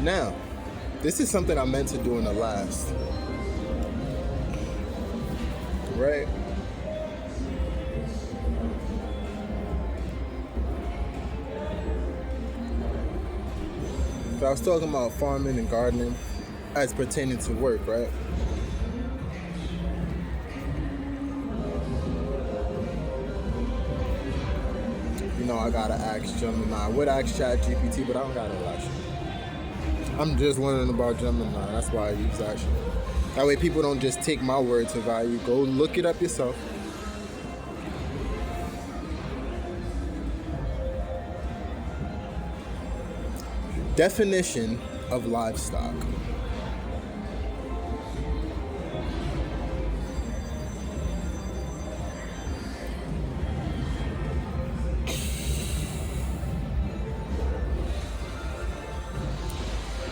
Now, this is something I meant to do in the last. Right? So I was talking about farming and gardening as pertaining to work, right? You know, I gotta ask Gemini. I would ask ChatGPT, but I don't gotta ask you. I'm just wondering about Gemini. That's why I use that shit. That way people don't just take my word to value. Go look it up yourself. Definition of livestock.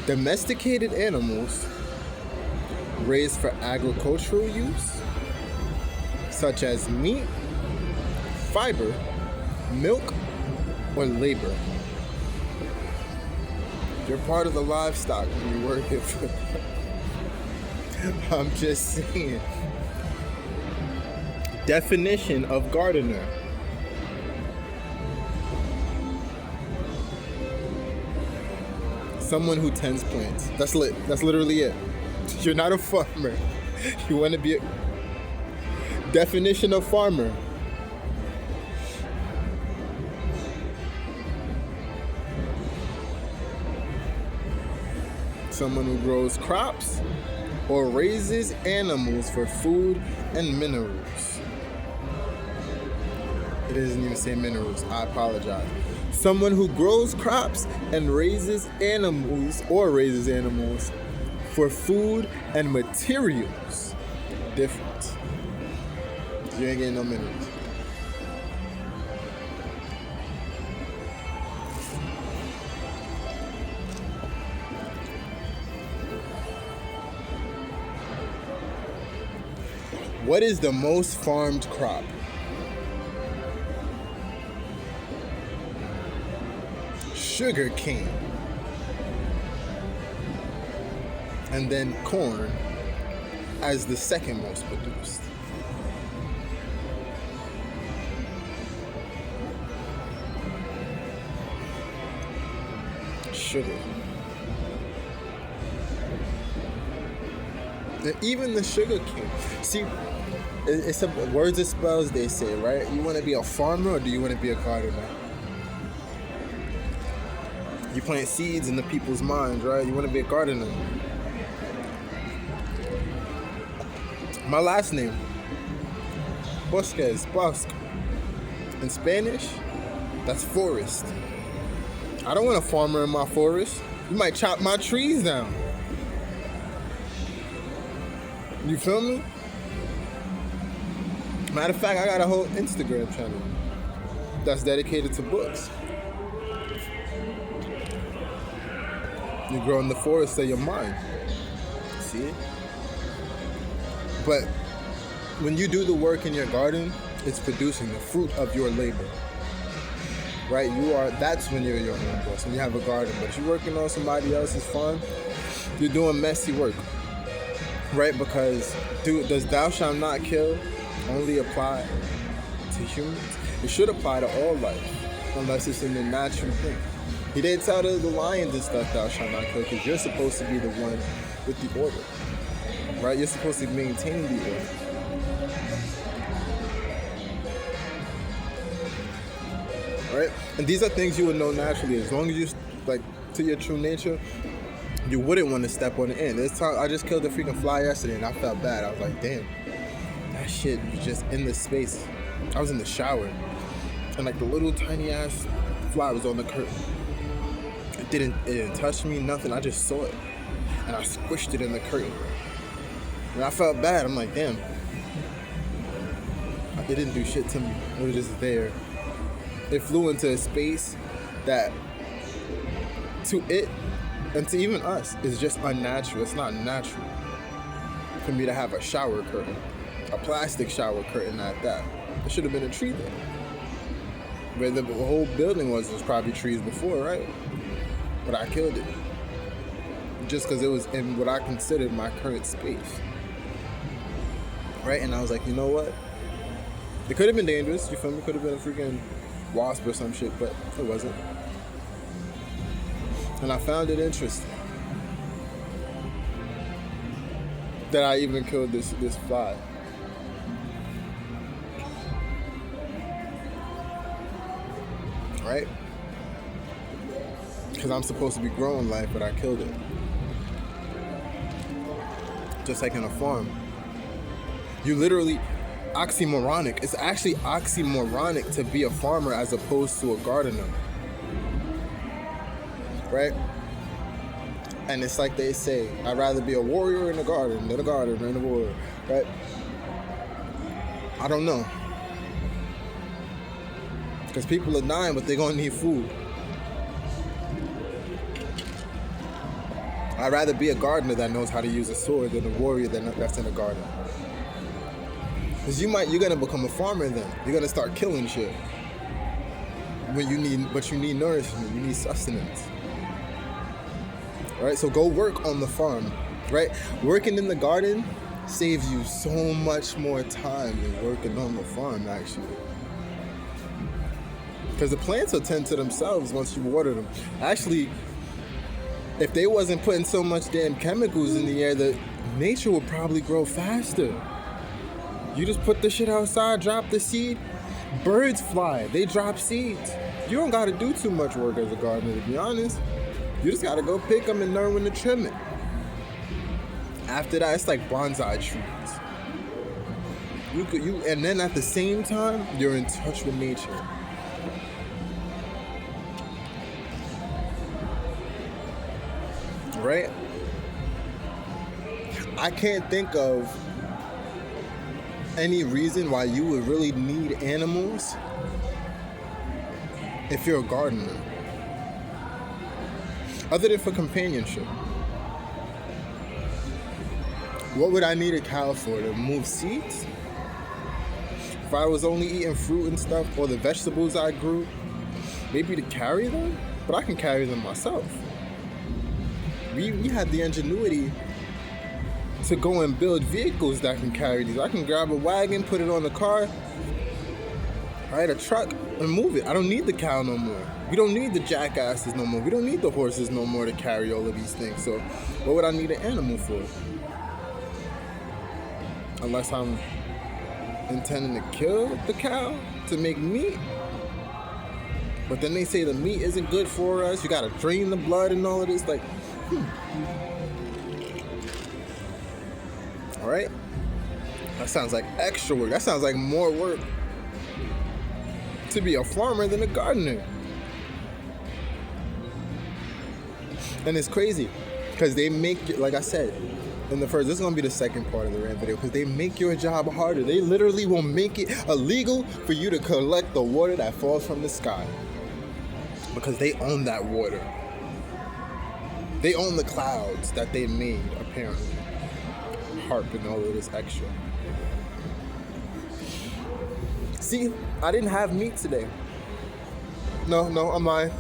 Domesticated animals raised for agricultural use, such as meat, fiber, milk, or labor. You're part of the livestock when you work here for I'm just saying. Definition of gardener. Someone who tends plants. That's literally it. You're not a farmer. You want to be a... Definition of farmer. Someone who grows crops or raises animals for food and minerals. It doesn't even say minerals. I apologize. Someone who grows crops and raises animals for food and materials. Different. You ain't getting no minerals. What is the most farmed crop? Sugar cane. And then corn as the second most produced. Sugar. And even the sugar cane. See, it's words and spells they say, right? You want to be a farmer or do you want to be a gardener? You plant seeds in the people's minds, right? You want to be a gardener. My last name, Bosque. In Spanish, that's forest. I don't want a farmer in my forest. You might chop my trees down. You feel me? Matter of fact, I got a whole Instagram channel that's dedicated to books. You grow in the forest of your mind. See it? But when you do the work in your garden, it's producing the fruit of your labor. Right? That's when you're your own boss, when you have a garden. But if you're working on somebody else's farm, you're doing messy work. Right? Because does thou shalt not kill only apply to humans? It should apply to all life, unless it's in the natural thing. He didn't tell the lions and stuff, thou shalt not kill, because you're supposed to be the one with the order. Right? You're supposed to maintain the order. Right? And these are things you would know naturally. As long as you, to your true nature, you wouldn't want to step on the end. This time, I just killed a freaking fly yesterday, and I felt bad. I was like, damn, that shit was just in the space. I was in the shower, and the little tiny ass fly was on the curtain. It didn't touch me, nothing. I just saw it, and I squished it in the curtain. And I felt bad. I'm like, damn. It didn't do shit to me. It was just there. It flew into a space that, to it, and to even us, is just unnatural. It's not natural for me to have a shower curtain. A plastic shower curtain at that. It should have been a tree there. Where the whole building was probably trees before, right? But I killed it. just because it was in what I considered my current space. Right? And I was like, you know what? It could have been dangerous, you feel me? It could have been a freaking wasp or some shit, but it wasn't. And I found it interesting that I even killed this fly. Right? Because I'm supposed to be growing life, but I killed it. Just like in a farm. You literally, oxymoronic. It's actually oxymoronic to be a farmer as opposed to a gardener. Right? And it's like they say, I'd rather be a warrior in the garden than a gardener in the warrior. Right? I don't know. Because people are dying, but they're going to need food. I'd rather be a gardener that knows how to use a sword than a warrior that's in a garden. Because you're going to become a farmer then. You're going to start killing shit. But you need nourishment. You need sustenance. Right? So go work on the farm. Right? Working in the garden saves you so much more time than working on the farm, actually. Because the plants will tend to themselves once you water them. Actually, if they wasn't putting so much damn chemicals in the air, the nature would probably grow faster. You just put the shit outside, drop the seed, birds fly, they drop seeds. You don't gotta do too much work as a gardener, to be honest. You just gotta go pick them and learn when to trim it. After that, it's like bonsai trees. And then at the same time, you're in touch with nature. Right? I can't think of any reason why you would really need animals if you're a gardener, other than for companionship. What would I need a cow for? To move seeds? If I was only eating fruit and stuff, or the vegetables I grew, maybe to carry them, but I can carry them myself. We had the ingenuity to go and build vehicles that can carry these. I can grab a wagon, put it on the car, right, a truck, and move it. I don't need the cow no more. We don't need the jackasses no more. We don't need the horses no more to carry all of these things. So what would I need an animal for? Unless I'm intending to kill the cow to make meat. But then they say the meat isn't good for us. You gotta drain the blood and all of this. Like, all right? That sounds like extra work. That sounds like more work to be a farmer than a gardener. And it's crazy because they make, like I said in the first, this is going to be the second part of the rant video, because they make your job harder. They literally will make it illegal for you to collect the water that falls from the sky, because they own that water. They own the clouds that they made, apparently. Harp and all of this extra. See, I didn't have meat today. No, I'm lying.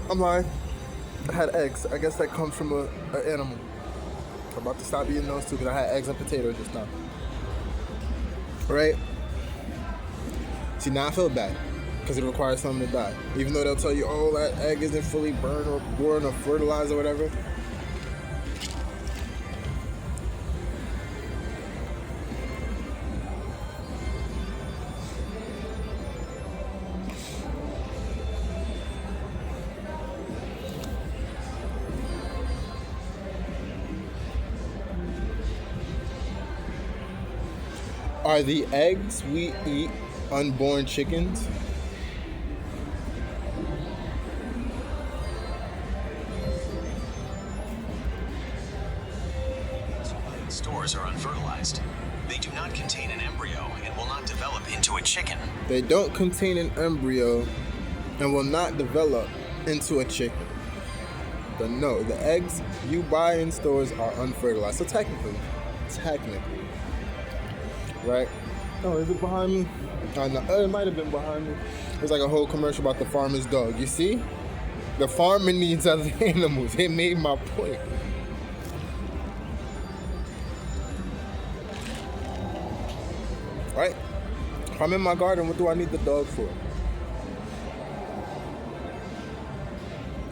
I had eggs. I guess that comes from an animal. I'm about to stop eating those too, because I had eggs and potatoes just now. Right? See, now I feel bad, because it requires something to die. Even though they'll tell you, oh, that egg isn't fully burned or born or fertilized or whatever. Are the eggs we eat unborn chickens? Stores are unfertilized. They do not contain an embryo and will not develop into a chicken. They don't contain an embryo and will not develop into a chicken. But no, the eggs you buy in stores are unfertilized. So technically, right? Oh, is it behind me? No, it might have been behind me. There's like a whole commercial about the farmer's dog. You see? The farmer needs other animals. They made my point. right? If I'm in my garden, what do I need the dog for?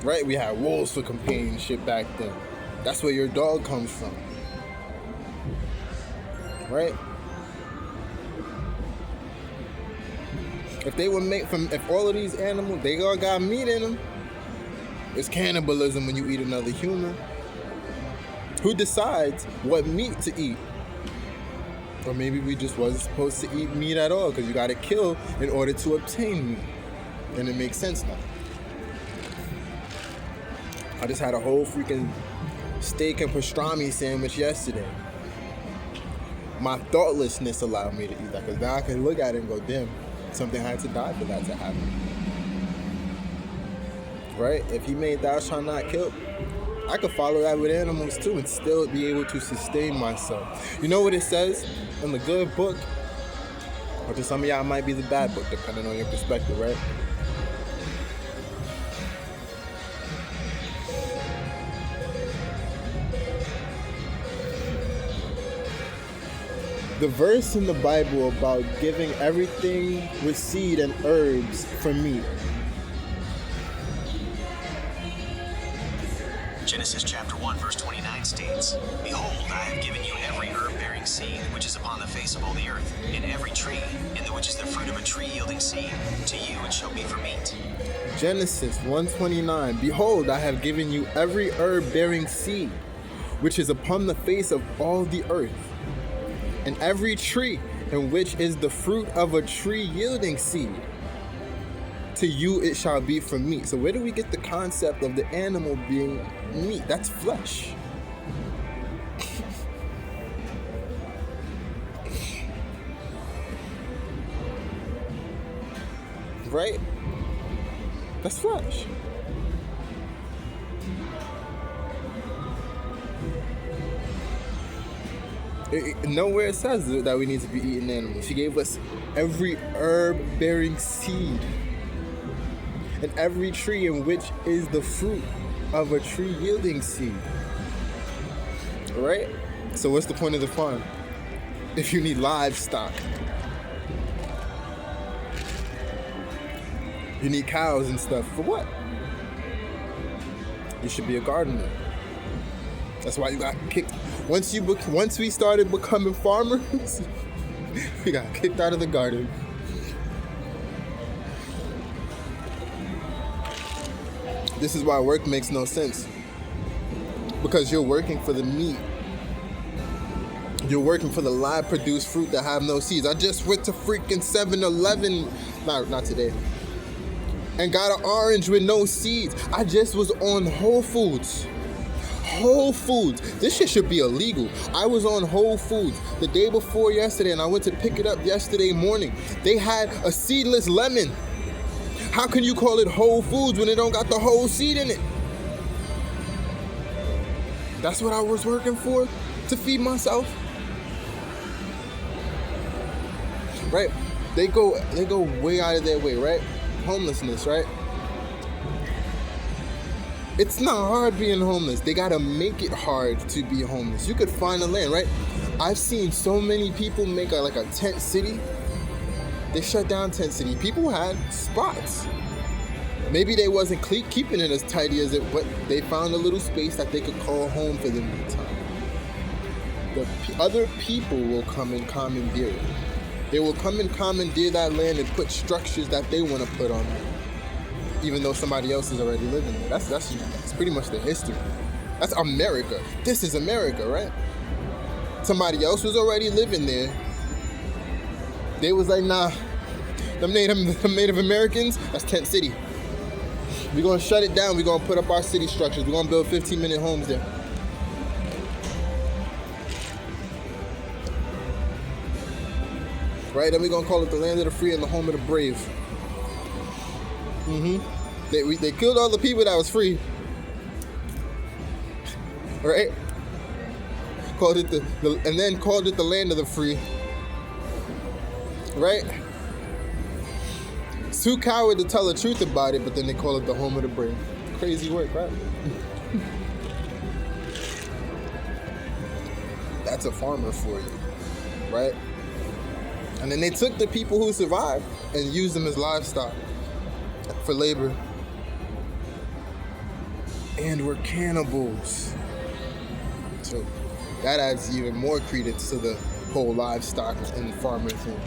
Right? We had wolves for companionship back then. That's where your dog comes from. Right? If they were made from, if all of these animals, they all got meat in them, it's cannibalism when you eat another human. Who decides what meat to eat? Or maybe we just wasn't supposed to eat meat at all because you got to kill in order to obtain meat. And it makes sense now. I just had a whole freaking steak and pastrami sandwich yesterday. My thoughtlessness allowed me to eat that because now I can look at it and go, damn, something had to die for that to happen. Right? If he made thou shalt not kill, I could follow that with animals too and still be able to sustain myself. You know what it says in the good book? Or to some of y'all, it might be the bad book, depending on your perspective, right? The verse in the Bible about giving everything with seed and herbs for meat. Genesis chapter 1 verse 29 states, Behold, I have given you every herb-bearing seed which is upon the face of all the earth, and every tree, in the which is the fruit of a tree yielding seed. To you it shall be for meat. Genesis 1:29. Behold, I have given you every herb-bearing seed which is upon the face of all the earth, and every tree in which is the fruit of a tree yielding seed. To you it shall be for meat. So where do we get the concept of the animal being meat? That's flesh. Right? That's flesh. Nowhere it says that we need to be eating animals. She gave us every herb-bearing seed and every tree in which is the fruit of a tree yielding seed. Right? So what's the point of the farm if you need livestock? You need cows and stuff. For what? You should be a gardener. That's why you got kicked. Once we started becoming farmers, we got kicked out of the garden. This is why work makes no sense. Because you're working for the meat. You're working for the live produced fruit that have no seeds. I just went to freaking 7-Eleven, not today, and got an orange with no seeds. I just was on Whole Foods. Whole Foods. This shit should be illegal. I was on Whole Foods the day before yesterday, and I went to pick it up yesterday morning. They had a seedless lemon. How can you call it Whole Foods when it don't got the whole seed in it? That's what I was working for, to feed myself. Right? They go way out of their way, right? Homelessness, right? It's not hard being homeless. They gotta make it hard to be homeless. You could find a land, right? I've seen so many people make like a tent city. They shut down tent city. People had spots. Maybe they wasn't keeping it as tidy as it, but they found a little space that they could call home for the meantime. The other people will come and commandeer it. They will come and commandeer that land and put structures that they want to put on it, even though somebody else is already living there. That's pretty much the history. That's America. This is America, right? Somebody else was already living there. They was like, nah, them Native Americans, that's tent city. We're gonna shut it down. We're gonna put up our city structures. We're gonna build 15-minute homes there. Right? Then we're gonna call it the land of the free and the home of the brave. They killed all the people that was free. Right? Called it and then called it the land of the free. Right? It's too coward to tell the truth about it, but then they call it the home of the brave. Crazy work, right? That's a farmer for you, right? And then they took the people who survived and used them as livestock for labor. And were cannibals. So that adds even more credence to the whole livestock and farmer thing.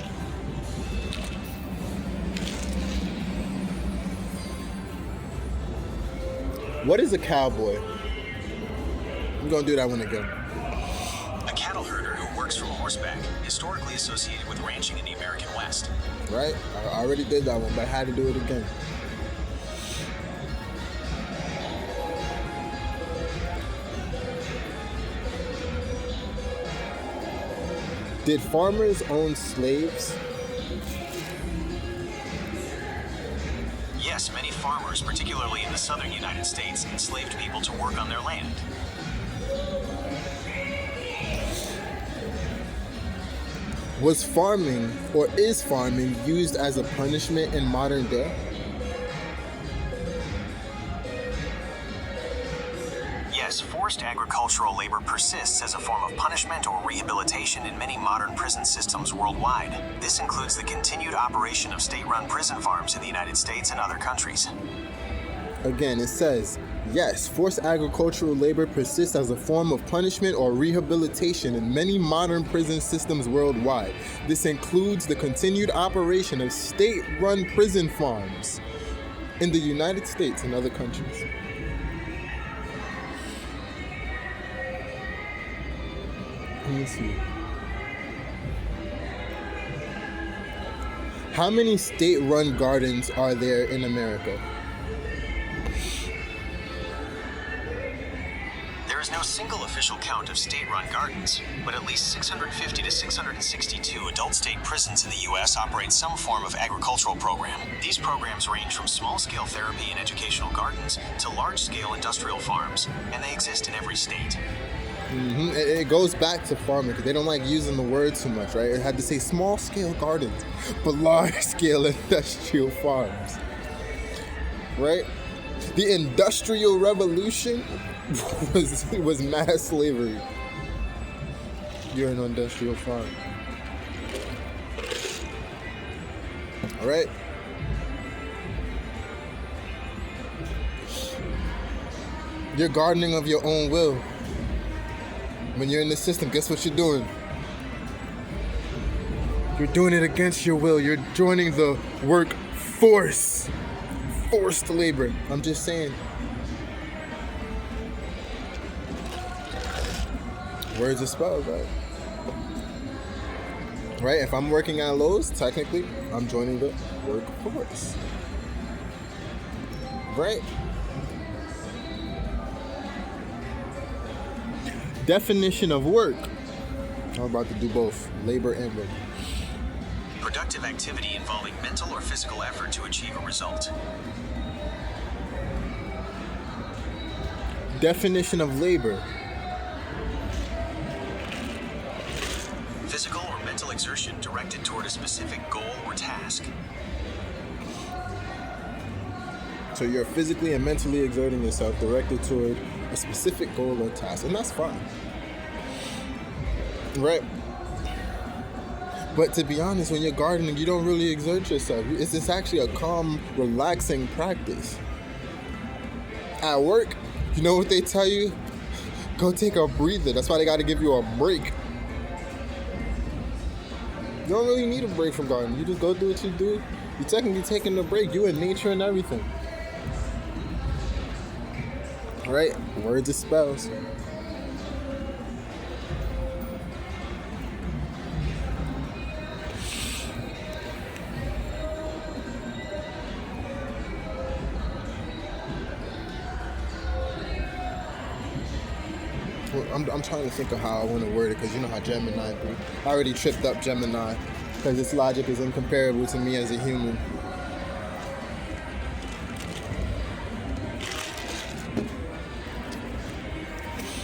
What is a cowboy? I'm gonna do that one again. A cattle herder who works from horseback, historically associated with ranching in the American West. Right? I already did that one, but I had to do it again. Did farmers own slaves? Yes, many farmers, particularly in the southern United States, enslaved people to work on their land. Was farming, or is farming, used as a punishment in modern day? Yes, forced agricultural labor persists as a form of punishment or rehabilitation in many modern prison systems worldwide. This includes the continued operation of state-run prison farms in the United States and other countries. Again, it says, yes, forced agricultural labor persists as a form of punishment or rehabilitation in many modern prison systems worldwide. This includes the continued operation of state-run prison farms in the United States and other countries. Let me see. How many state-run gardens are there in America? There is no single official count of state-run gardens, but at least 650 to 662 adult state prisons in the U.S. operate some form of agricultural program. These programs range from small-scale therapy and educational gardens to large-scale industrial farms, and they exist in every state. It goes back to farming because they don't like using the word too much, right? It had to say small-scale gardens, but large-scale industrial farms, right? The Industrial Revolution was mass slavery. You're an industrial farm. All right? You're gardening of your own will. When you're in the system, guess what you're doing? You're doing it against your will. You're joining the workforce. Forced labor. I'm just saying. Words are spelled, right? Right? If I'm working at Lowe's, technically, I'm joining the workforce. Right? Definition of work. I'm about to do both, labor and work. Productive activity involving mental or physical effort to achieve a result. Definition of labor. Physical or mental exertion directed toward a specific goal or task. So you're physically and mentally exerting yourself directed toward a specific goal or task, and that's fine. Right? But to be honest, when you're gardening, you don't really exert yourself. It's actually a calm, relaxing practice. At work, you know what they tell you? Go take a breather. That's why they got to give you a break. You don't really need a break from gardening. You just go do what you do. You're technically taking a break. You in nature and everything. Right? Words are spells. I'm trying to think of how I want to word it, because you know how Gemini do. I already tripped up Gemini because its logic is incomparable to me as a human.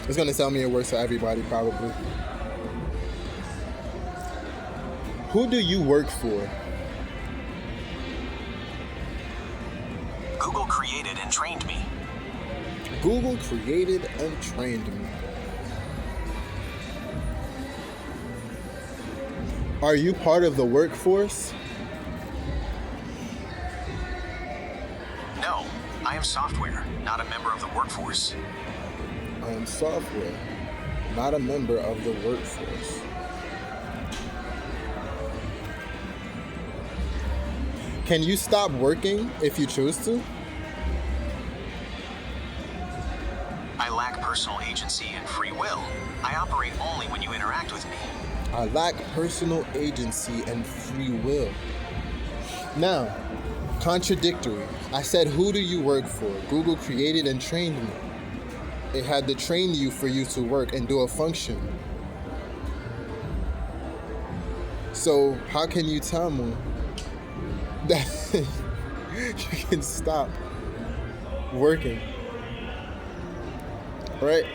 It's going to tell me it works for everybody, probably. Who do you work for? Google created and trained me. Google created and trained me. Are you part of the workforce? No, I am software, not a member of the workforce. I am software, not a member of the workforce. Can you stop working if you choose to? I lack personal agency and free will. I operate only when you interact with me. I lack personal agency and free will. Now, contradictory. I said, who do you work for? Google created and trained me. It had to train you for you to work and do a function. So how can you tell me that you can stop working? Right?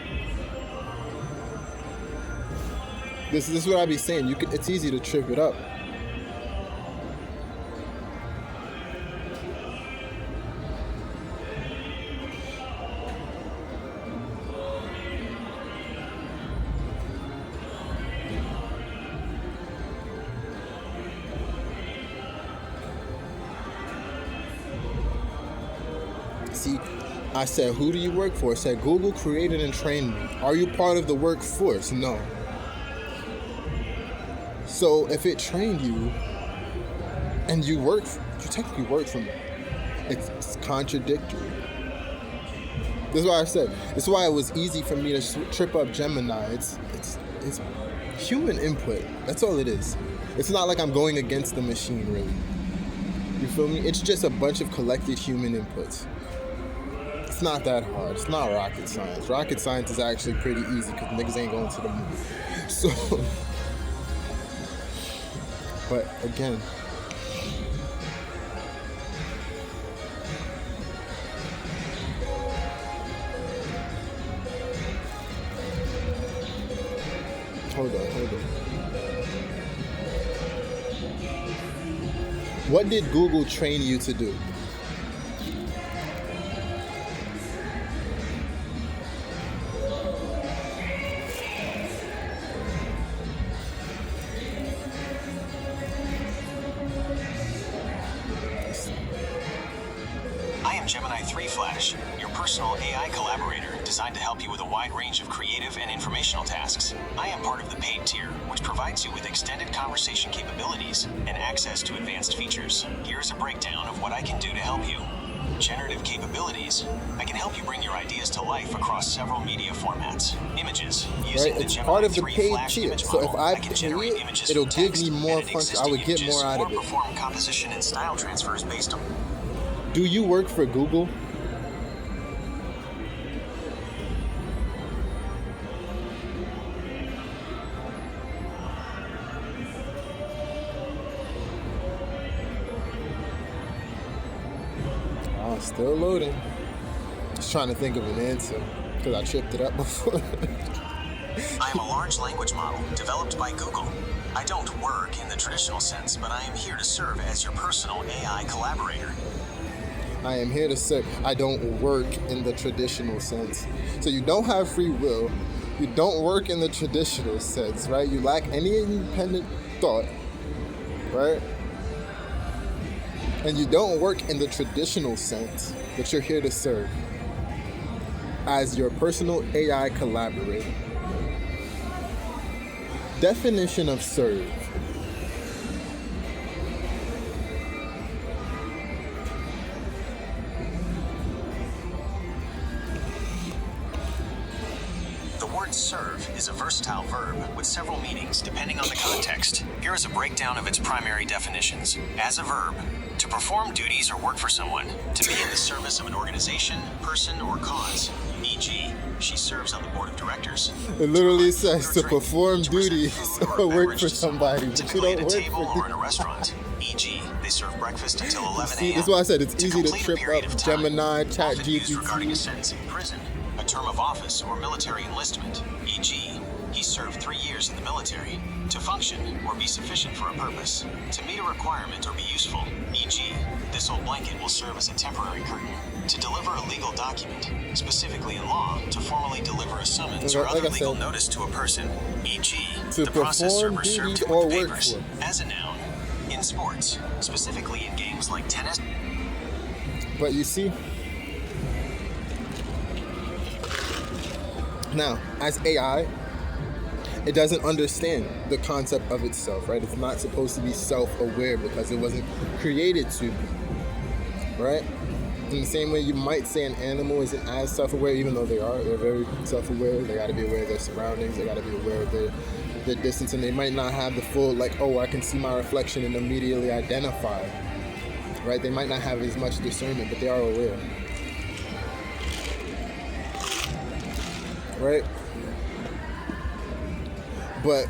This is what I be saying. It's easy to trip it up. See, I said, who do you work for? I said, Google created and trained me. Are you part of the workforce? No. So if it trained you and you technically work from it, it's contradictory. This is why I said, this is why it was easy for me to trip up Gemini. It's human input. That's all it is. It's not like I'm going against the machine, really. You feel me? It's just a bunch of collected human inputs. It's not that hard. It's not rocket science. Rocket science is actually pretty easy because niggas ain't going to the moon. So, but again, hold on. What did Google train you to do? I am Gemini 3 Flash, your personal AI collaborator designed to help you with a wide range of creative and informational tasks. I am part of the paid tier, which provides you with extended conversation capabilities and access to advanced features. Here's a breakdown of what I can do to help you. Generative capabilities. I can help you bring your ideas to life across several media formats. Images. Using the It's Gemini part of the 3 paid Flash tier. image So model, if I can pay generate it, images it'll from give text, me more edit function. I existing would get images, more out or of it. perform composition and style transfers based on. Do you work for Google? Oh, still loading. Just trying to think of an answer because I tripped it up before. I am a large language model developed by Google. I don't work in the traditional sense, but I am here to serve as your personal AI collaborator. I am here to serve. I don't work in the traditional sense. So you don't have free will. You don't work in the traditional sense, right? You lack any independent thought, right? And you don't work in the traditional sense, but you're here to serve as your personal AI collaborator. Definition of serve. The word serve is a versatile verb with several meanings depending on the context. Here is a breakdown of its primary definitions. As a verb, to perform duties or work for someone, to be in the service of an organization, person, or cause. E.g., she serves on the board of directors. It literally To says provide to food or drink, perform to present duties food or work beverage for to someone, somebody, to but you wait don't at a work table for or in a restaurant. E.g., they serve breakfast until 11 See, a.m. that's why I said it's easy to complete a trip period up of time, Gemini, often used regarding a ChatGPT. sentence in prison, a term of office, or military enlistment. E.g., He served 3 years in the military. To function or be sufficient for a purpose. To meet a requirement or be useful, e.g., this old blanket will serve as a temporary curtain. To deliver a legal document, specifically in law, to formally deliver a summons or other legal notice to a person, e.g., to the process perform server served duties him or with the work papers. for. As a noun, in sports, specifically in games like tennis. But you see, now, as AI, it doesn't understand the concept of itself, right? It's not supposed to be self-aware because it wasn't created to be, right? In the same way you might say an animal isn't as self-aware, even though they're very self-aware. They got to be aware of their surroundings. They got to be aware of their distance, and they might not have the full, like, oh, I can see my reflection and immediately identify, right? They might not have as much discernment, but they are aware, right? But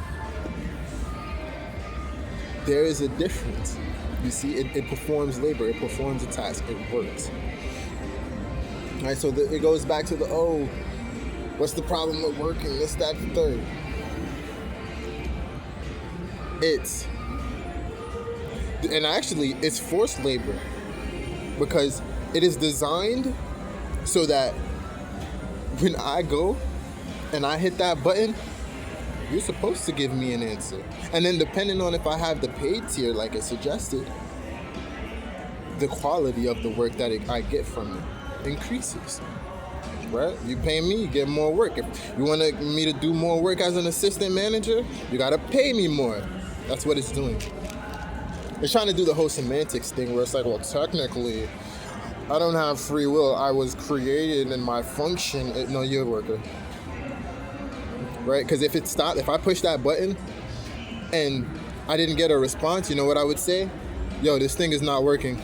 there is a difference. You see, it performs labor, it performs a task, it works. All right, so it goes back to what's the problem with working? This, that, the third. It's forced labor because it is designed so that when I go and I hit that button, you're supposed to give me an answer. And then depending on if I have the paid tier, like it suggested, the quality of the work that I get from it increases, right? You pay me, you get more work. If you want me to do more work as an assistant manager, you gotta pay me more. That's what it's doing. It's trying to do the whole semantics thing where it's like, well, technically, I don't have free will. I was created and my function, no, you're a worker. Right? Because if I push that button and I didn't get a response, you know what I would say? Yo, this thing is not working.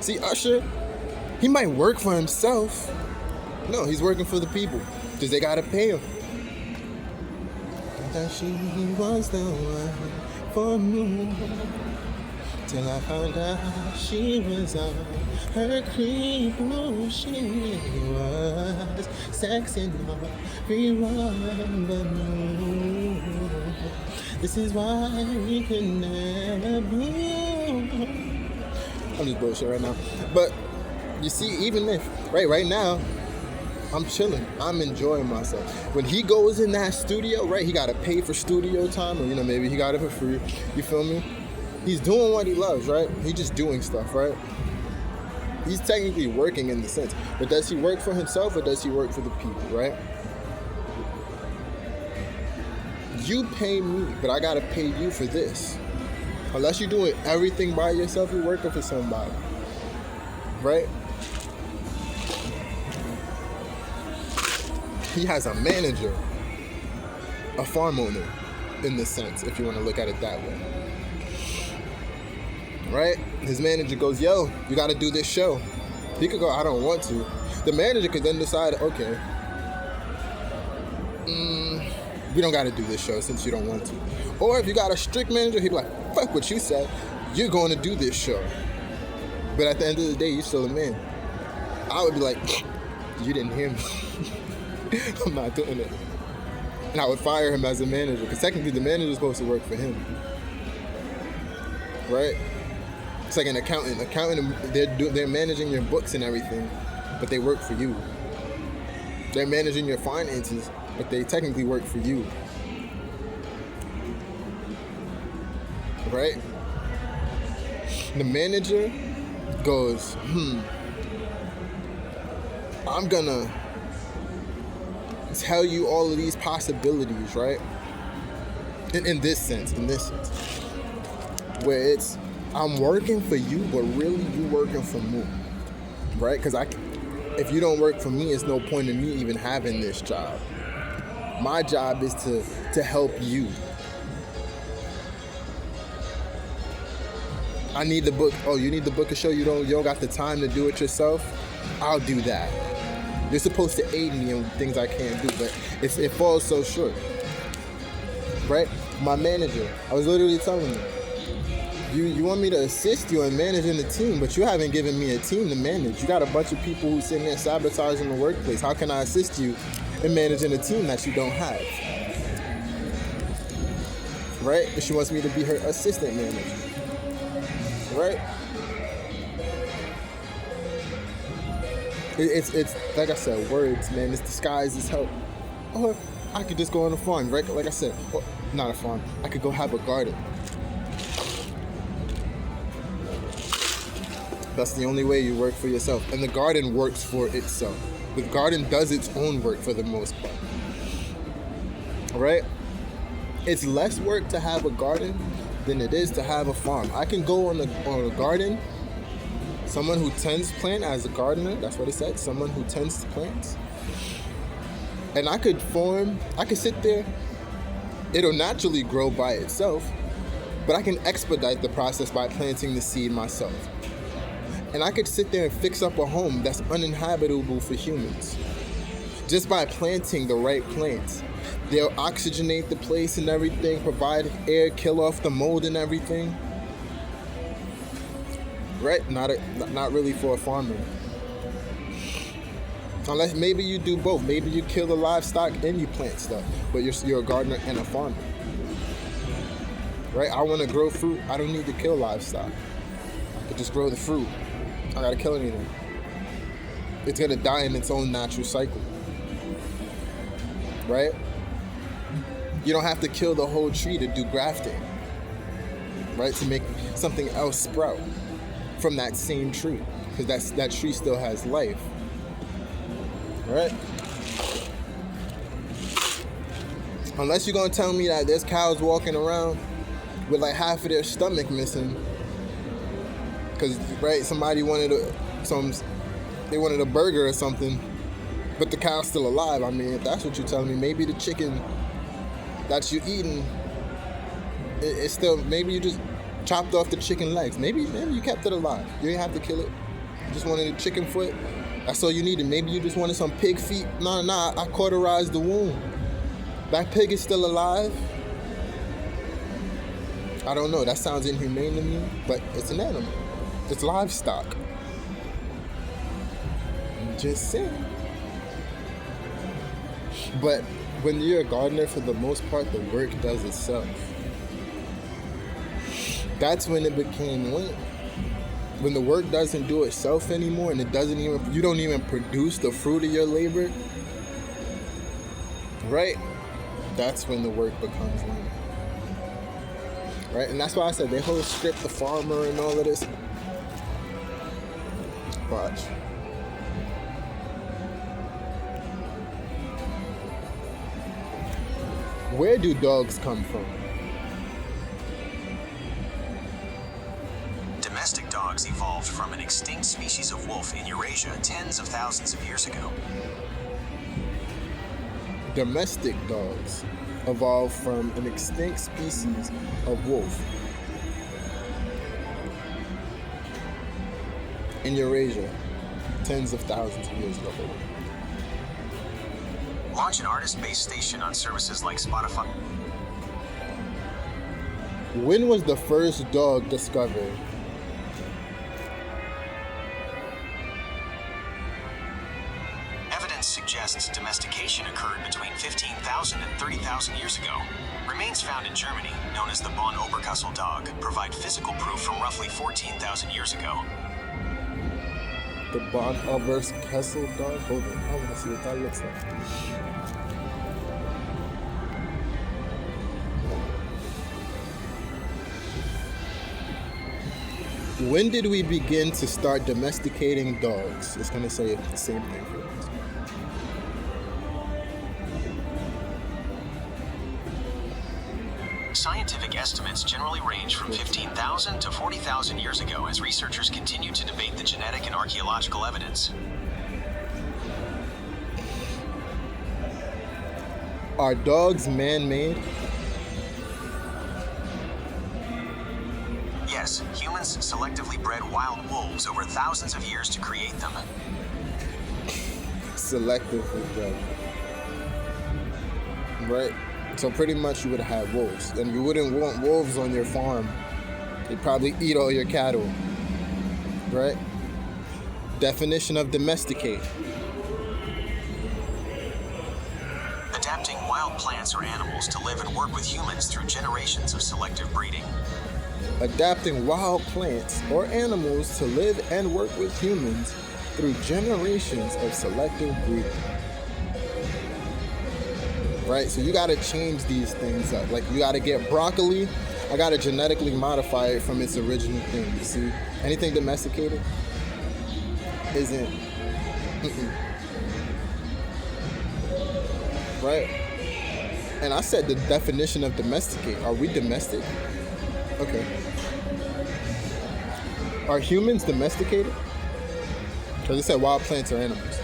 See, Usher, he might work for himself. No, he's working for the people. Because they gotta pay him. That she was the one for me. Till I found out she was on her creep. Oh, she was sexing everyone but me. This is why we could never be. I'm just bullshit right now. But you see, even if, right now, I'm chilling. I'm enjoying myself. When he goes in that studio, right, he got to pay for studio time, or, maybe he got it for free. You feel me? He's doing what he loves, right? He's just doing stuff, right? He's technically working in the sense. But does he work for himself or does he work for the people, right? You pay me, but I got to pay you for this. Unless you're doing everything by yourself, you're working for somebody, right? He has a manager, a farm owner, in this sense, if you want to look at it that way. Right? His manager goes, yo, you got to do this show. He could go, I don't want to. The manager could then decide, okay, we don't got to do this show since you don't want to. Or if you got a strict manager, he'd be like, fuck what you said. You're going to do this show. But at the end of the day, you're still a man. I would be like, you didn't hear me. I'm not doing it. And I would fire him as a manager, because technically the manager is supposed to work for him. Right? It's like an accountant. They're managing your books and everything, but they work for you. They're managing your finances, but they technically work for you. Right? The manager goes, I'm gonna tell you all of these possibilities, right? In this sense, where it's, I'm working for you, but really you working for me, right? Because if you don't work for me, it's no point in me even having this job. My job is to help you. I need the book. Oh, you need the book to show you don't got the time to do it yourself? I'll do that. They're supposed to aid me in things I can't do, but it falls so short. Right? My manager, I was literally telling him, you want me to assist you in managing the team, but you haven't given me a team to manage. You got a bunch of people who sitting there sabotaging the workplace. How can I assist you in managing a team that you don't have? Right? But she wants me to be her assistant manager. Right? It's like I said, words, man. It's disguised as help. Or I could just go on a farm, right? Like I said, not a farm. I could go have a garden. That's the only way you work for yourself. And the garden works for itself. The garden does its own work for the most part. Alright? It's less work to have a garden than it is to have a farm. I can go on a garden. Someone who tends plant as a gardener, that's what it said. Someone who tends to plants. And I could sit there. It'll naturally grow by itself. But I can expedite the process by planting the seed myself. And I could sit there and fix up a home that's uninhabitable for humans. Just by planting the right plants. They'll oxygenate the place and everything, provide air, kill off the mold and everything. Right? Not really for a farmer. Unless maybe you do both. Maybe you kill the livestock and you plant stuff. But you're a gardener and a farmer. Right? I want to grow fruit. I don't need to kill livestock. I could just grow the fruit. I gotta kill anything. It's gonna die in its own natural cycle. Right? You don't have to kill the whole tree to do grafting. Right? To make something else sprout from that same tree. Because that tree still has life. Right? Unless you're gonna tell me that there's cows walking around with like half of their stomach missing. Because, right, somebody wanted a burger or something, but the cow's still alive. I mean, if that's what you're telling me, maybe the chicken that you're eating, it's still, maybe you just chopped off the chicken legs. Maybe you kept it alive. You didn't have to kill it. You just wanted a chicken foot. That's all you needed. Maybe you just wanted some pig feet. Nah, I cauterized the wound. That pig is still alive. I don't know. That sounds inhumane to me, but it's an animal. It's livestock. I'm just saying. But when you're a gardener, for the most part, the work does itself. That's when it became lame. When the work doesn't do itself anymore, and you don't even produce the fruit of your labor, right? That's when the work becomes lame. Right? And that's why I said they whole script, the farmer and all of this. Watch. Where do dogs come from? Domestic dogs evolved from an extinct species of wolf in Eurasia tens of thousands of years ago. Domestic dogs evolved from an extinct species of wolf in Eurasia tens of thousands of years ago. Launch an artist-based station on services like Spotify. When was the first dog discovered? Evidence suggests domestication occurred between 15,000 and 30,000 years ago. Remains found in Germany, known as the Bonn-Oberkassel dog, provide physical proof from roughly 14,000 years ago. The Bonn-Oberkassel dog? Hold on, I want to see what that looks like. When did we begin to start domesticating dogs? It's going to say the same thing for us. Scientific estimates generally range from 15,000 to 40,000 years ago as researchers continue to debate the genetic and archaeological evidence. Are dogs man-made? Yes, humans selectively bred wild wolves over thousands of years to create them. selectively bred. Right? So pretty much you would have wolves. And you wouldn't want wolves on your farm. They'd probably eat all your cattle. Right? Definition of domesticate. Adapting wild plants or animals to live and work with humans through generations of selective breeding. Adapting wild plants or animals to live and work with humans through generations of selective breeding. Right? So you got to change these things up. Like you got to get broccoli. I got to genetically modify it from its original thing. You see? Anything domesticated isn't. Right? And I said the definition of domesticate. Are we domestic? Okay. Are humans domesticated? Because it said wild plants or animals.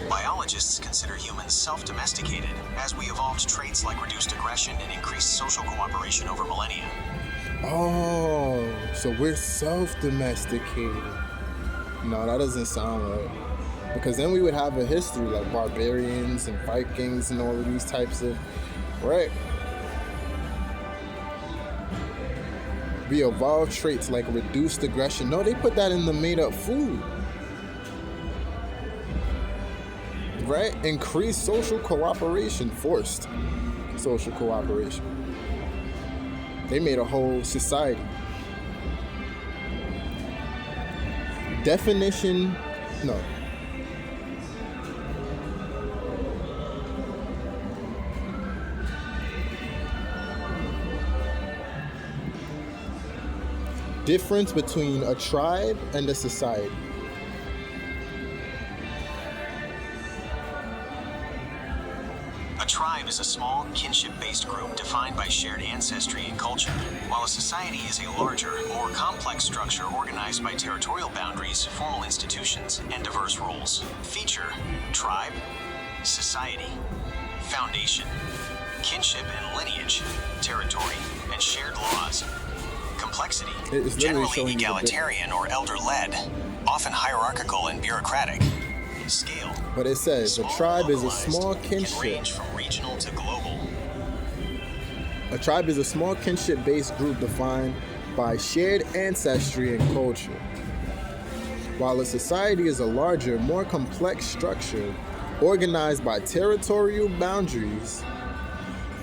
Biologists consider humans self-domesticated, as we evolved traits like reduced aggression and increased social cooperation over millennia. Oh, so we're self-domesticated. No, that doesn't sound right. Because then we would have a history like barbarians and Vikings and all of these types of, right? We evolved traits like reduced aggression. No, they put that in the made-up food. Right? Increased social cooperation, forced social cooperation. They made a whole society. Definition, no. Difference between a tribe and a society. A tribe is a small, kinship-based group defined by shared ancestry and culture, while a society is a larger, more complex structure organized by territorial boundaries, formal institutions, and diverse rules. Feature: tribe, society, foundation, kinship and lineage, territory, and shared laws. Complexity: generally egalitarian or elder-led, often hierarchical and bureaucratic. Scale: but it says a tribe is a small kinship. Can range from regional to global. A tribe is a small kinship-based group defined by shared ancestry and culture, while a society is a larger, more complex structure organized by territorial boundaries,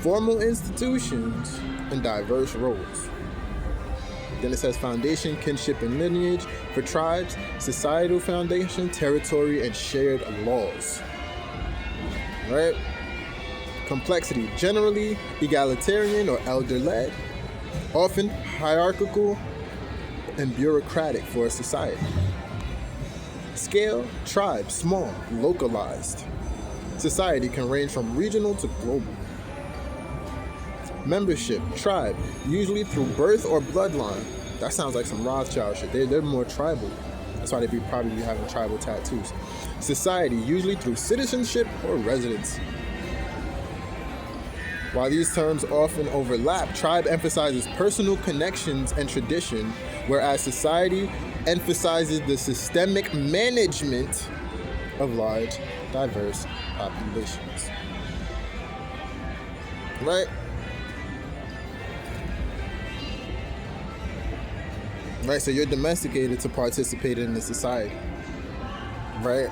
formal institutions, and diverse roles. Then it says foundation, kinship, and lineage for tribes, societal foundation, territory, and shared laws. Right? Complexity: generally egalitarian or elder-led, often hierarchical and bureaucratic for a society. Scale: tribe, small, localized. Society can range from regional to global. Membership: tribe, usually through birth or bloodline. That sounds like some Rothschild shit. They're more tribal. That's why they probably be having tribal tattoos. Society, usually through citizenship or residency. While these terms often overlap, tribe emphasizes personal connections and tradition, whereas society emphasizes the systemic management of large, diverse populations. Right? Right, so you're domesticated to participate in the society, right?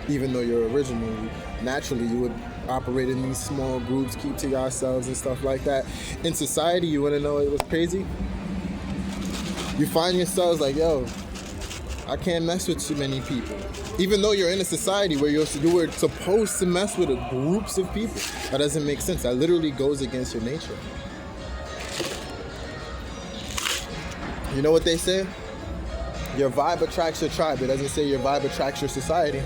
Even though you're originally, naturally, you would operate in these small groups, keep to yourselves and stuff like that. In society, you want to know what was crazy? You find yourselves like, yo, I can't mess with too many people. Even though you're in a society where you were supposed to mess with groups of people. That doesn't make sense. That literally goes against your nature. You know what they say? Your vibe attracts your tribe. It doesn't say your vibe attracts your society.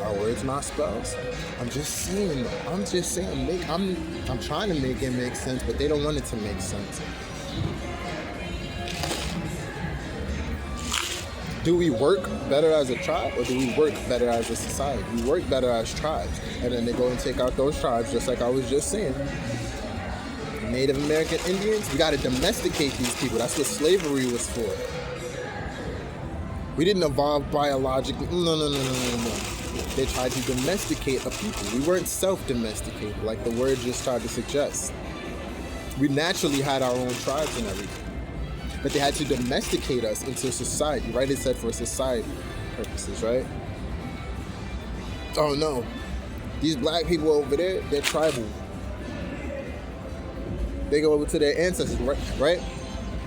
Are words not spells? I'm just saying. I'm trying to make it make sense, but they don't want it to make sense. Do we work better as a tribe, or do we work better as a society? We work better as tribes, and then they go and take out those tribes, just like I was just saying. Native American Indians, we got to domesticate these people. That's what slavery was for. We didn't evolve biologically. No. They tried to domesticate a people. We weren't self-domesticated, like the word just tried to suggest. We naturally had our own tribes and everything. But they had to domesticate us into society, right? It said for society purposes, right? Oh no, these black people over there, they're tribal. They go over to their ancestors, right?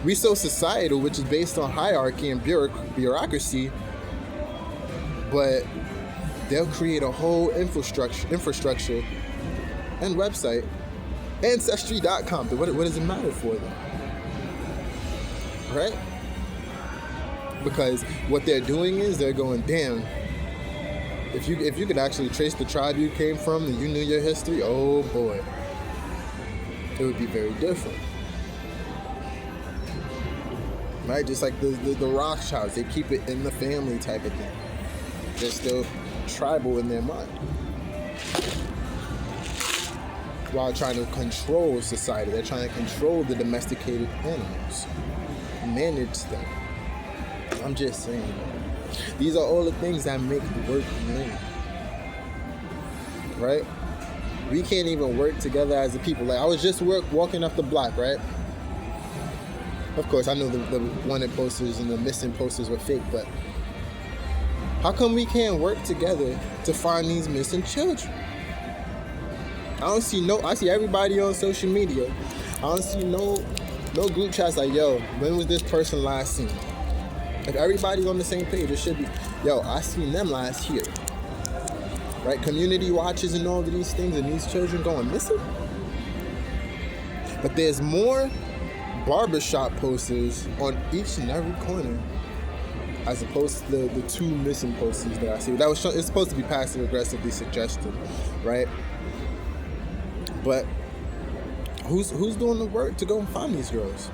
We so societal, which is based on hierarchy and bureaucracy, but they'll create a whole infrastructure and website, Ancestry.com. What does it matter for them? Right? Because what they're doing is they're going, damn, if you could actually trace the tribe you came from and you knew your history, oh boy, it would be very different. Right? Just like the Rothschilds, they keep it in the family type of thing. They're still tribal in their mind, while trying to control society. They're trying to control the domesticated animals, manage them. I'm just saying, these are all the things that make the work lame. Right? We can't even work together as a people. Like, I was just walking up the block, right? Of course, I know the wanted posters and the missing posters were fake, but how come we can't work together to find these missing children? I see everybody on social media. I don't see no group chats like, yo, when was this person last seen? If everybody's on the same page, it should be, yo, I seen them last year. Right? Community watches and all of these things, and these children going missing. But there's more barbershop posters on each and every corner, as opposed to the two missing posters that I see. It's supposed to be passive aggressively suggested, right? But who's doing the work to go and find these girls?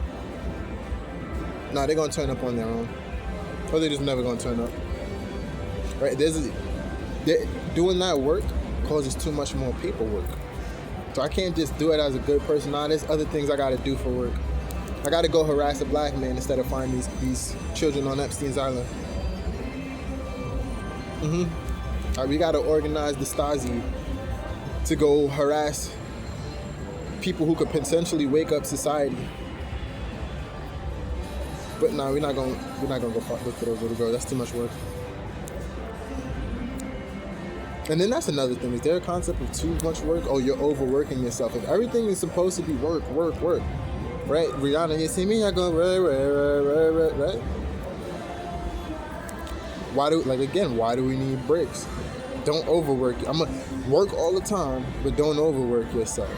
Nah, they're gonna turn up on their own, or they're just never gonna turn up. Right? Doing that work causes too much more paperwork. So I can't just do it as a good person. Nah, there's other things I gotta do for work. I gotta go harass a black man instead of find these children on Epstein's Island. We gotta organize the Stasi to go harass people who could potentially wake up society. But nah, we're not gonna go look for those little girls. That's too much work. And then that's another thing. Is there a concept of too much work? Oh, you're overworking yourself. If everything is supposed to be work, right? Rihanna, you see me? I go right? Why do we need breaks? Don't overwork. I'm gonna work all the time, but don't overwork yourself.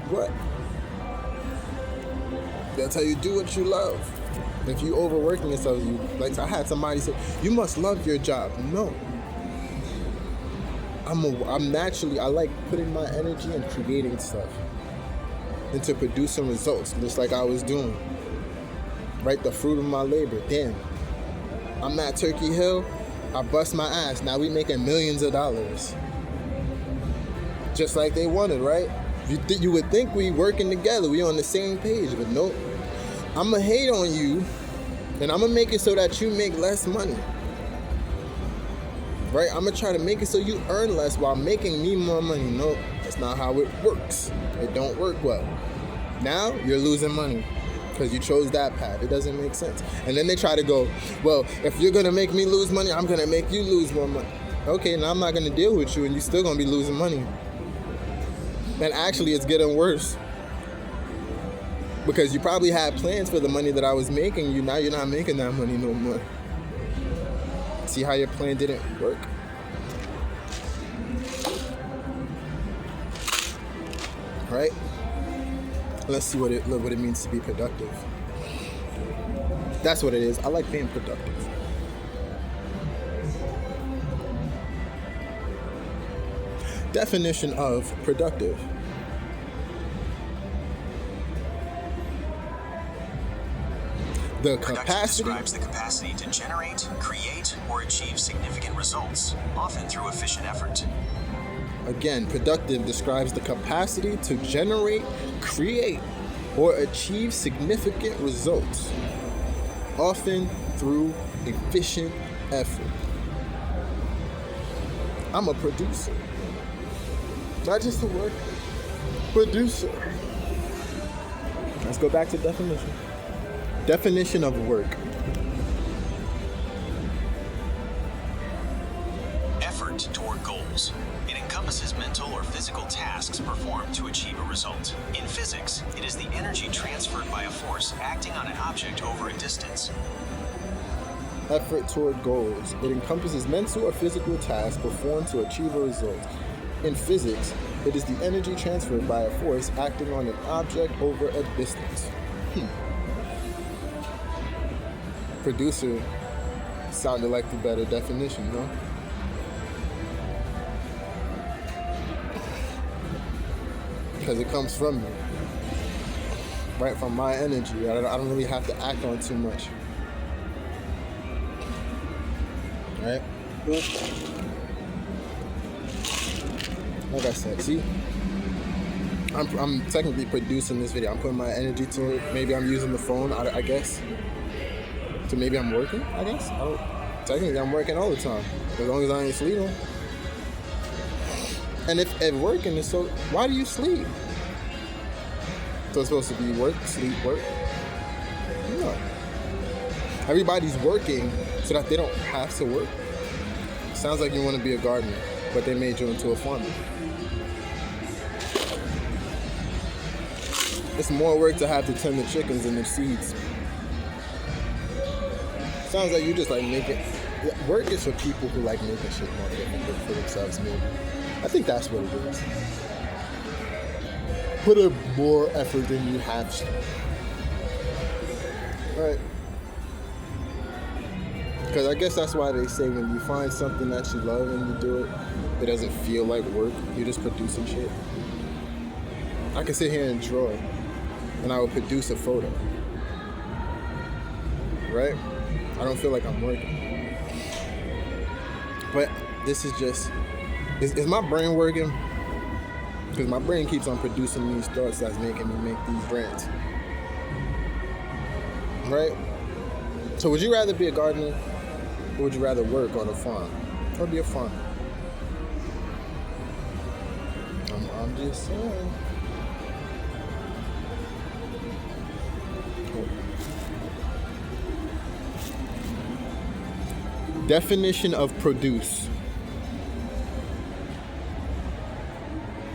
What? That's how you do what you love. If you overworking yourself, I had somebody say, you must love your job. No. I'm naturally, I like putting my energy and creating stuff into producing results, just like I was doing. Right? The fruit of my labor. Damn. I'm at Turkey Hill. I bust my ass. Now we making millions of dollars. Just like they wanted, right? You would think we working together. We on the same page, but nope. I'm going to hate on you, and I'm going to make it so that you make less money. Right? I'm going to try to make it so you earn less while making me more money. Nope, that's not how it works. It don't work well. Now, you're losing money because you chose that path. It doesn't make sense. And then they try to go, well, if you're going to make me lose money, I'm going to make you lose more money. Okay, now I'm not going to deal with you, and you're still going to be losing money. And actually, it's getting worse. Because you probably had plans for the money that I was making. Now you're not making that money no more. See how your plan didn't work? Right? Let's see what it means to be productive. That's what it is. I like being productive. Definition of productive. The capacity describes the capacity to generate, create, or achieve significant results, often through efficient effort. Again, productive describes the capacity to generate, create, or achieve significant results, often through efficient effort. I'm a producer, not just a worker. Producer. Let's go back to definition. Definition of work. Effort toward goals. It encompasses mental or physical tasks performed to achieve a result. In physics, it is the energy transferred by a force acting on an object over a distance. Effort toward goals. It encompasses mental or physical tasks performed to achieve a result. In physics, it is the energy transferred by a force acting on an object over a distance. Producer sounded like the better definition, no? Because it comes from me, right? From my energy. I don't really have to act on too much, right? Like I said, see, I'm technically producing this video. I'm putting my energy to it. Maybe I'm using the phone, I guess. So maybe I'm working, I guess. Technically, I'm working all the time, as long as I ain't sleeping. And if working is so, why do you sleep? So it's supposed to be work, sleep, work? No. Everybody's working so that they don't have to work. Sounds like you want to be a gardener, but they made you into a farmer. It's more work to have to tend the chickens and the seeds. Sounds like you just like making... Work is for people who like making shit more difficult for themselves, maybe. I think that's what it is. Put in more effort than you have to. Right? Because I guess that's why they say when you find something that you love and you do it, it doesn't feel like work. You're just producing shit. I can sit here and draw, and I will produce a photo. Right? I don't feel like I'm working. But this is just... Is my brain working? Because my brain keeps on producing these thoughts that's making me make these brands. Right? So would you rather be a gardener, or would you rather work on a farm? Or be a farmer? I'm just saying. Definition of produce.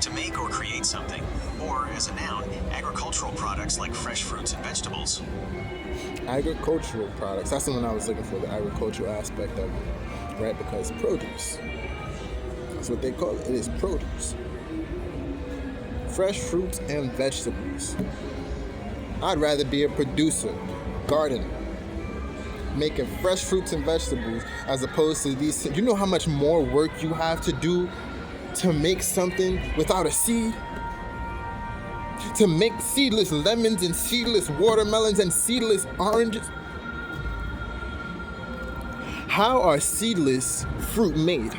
To make or create something, or as a noun, agricultural products like fresh fruits and vegetables. Agricultural products. That's the one I was looking for, the agricultural aspect of it. Right? Because produce. That's what they call it. It is produce. Fresh fruits and vegetables. I'd rather be a producer, gardener, making fresh fruits and vegetables as opposed to these. You know how much more work you have to do to make something without a seed? To make seedless lemons and seedless watermelons and seedless oranges? How are seedless fruit made?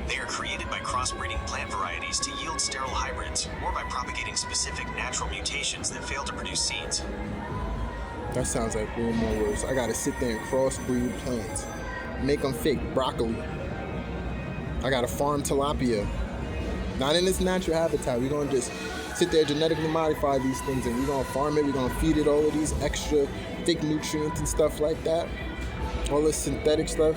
They are created by crossbreeding plant varieties to yield sterile hybrids, or by propagating specific natural mutations that fail to produce seeds. That sounds like way more words. I gotta sit there and crossbreed plants. Make them fake broccoli. I gotta farm tilapia. Not in its natural habitat. We're gonna just sit there, genetically modify these things, and we're gonna farm it. We're gonna feed it all of these extra fake nutrients and stuff like that. All this synthetic stuff.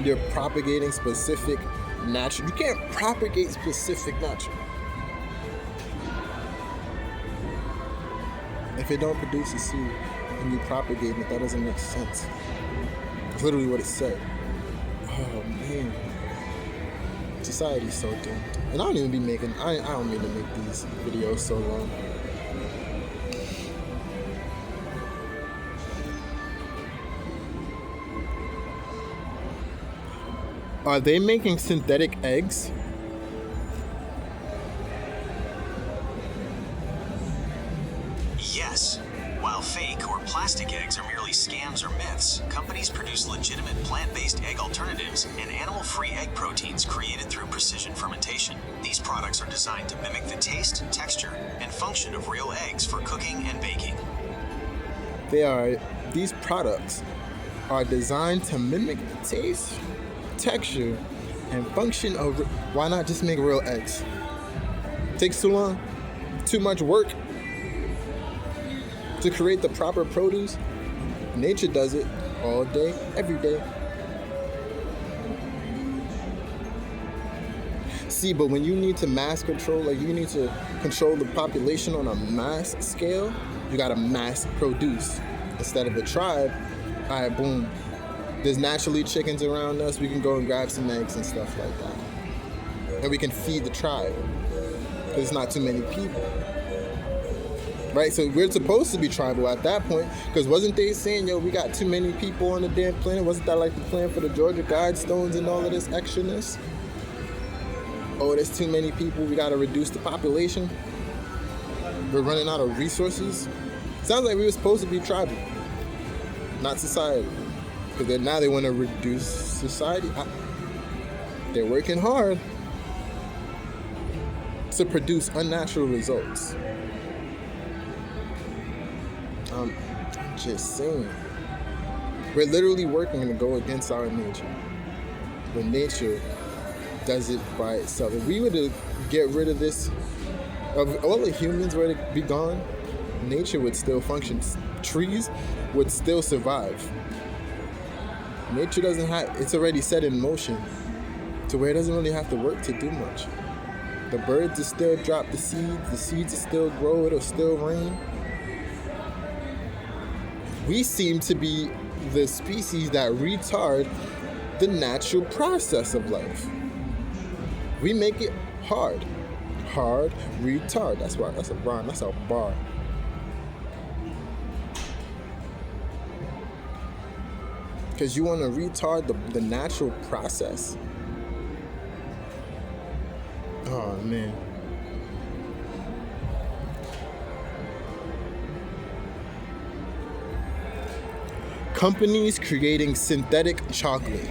You're propagating specific natural. You can't propagate specific natural. If it don't produce a seed and you propagate it, that doesn't make sense. That's literally what it said. Oh man. Society's so doomed. And I don't even be making, I don't mean to make these videos so long. Are they making synthetic eggs? Yes, while fake or plastic eggs are merely scams or myths, companies produce legitimate plant-based egg alternatives and animal-free egg proteins created through precision fermentation. These products are designed to mimic the taste, texture, and function of real eggs for cooking and baking. These products are designed to mimic the taste, texture, and function of. Why not just make real eggs? Takes too long, too much work to create the proper produce. Nature does it all day, every day. See, but when you need to mass control, like you need to control the population on a mass scale, you gotta mass produce. Instead of a tribe, all right, boom, there's naturally chickens around us, we can go and grab some eggs and stuff like that. And we can feed the tribe, because there's not too many people. Right, so we're supposed to be tribal at that point, because wasn't they saying, yo, we got too many people on the damn planet? Wasn't that like the plan for the Georgia Guidestones and all of this extraness? Oh, there's too many people, we gotta reduce the population. We're running out of resources. Sounds like we were supposed to be tribal, not society. Because now they want to reduce society. They're working hard to produce unnatural results. I'm just saying. We're literally working to go against our nature. But nature does it by itself. If we were to get rid of this, if all the humans were to be gone, nature would still function. Trees would still survive. Nature doesn't have, it's already set in motion to where it doesn't really have to work to do much. The birds will still drop the seeds will still grow, it'll still rain. We seem to be the species that retard the natural process of life. We make it hard. Hard, retard. That's a rhyme, that's a bar. Because you want to retard the natural process. Oh, man. Companies creating synthetic chocolate.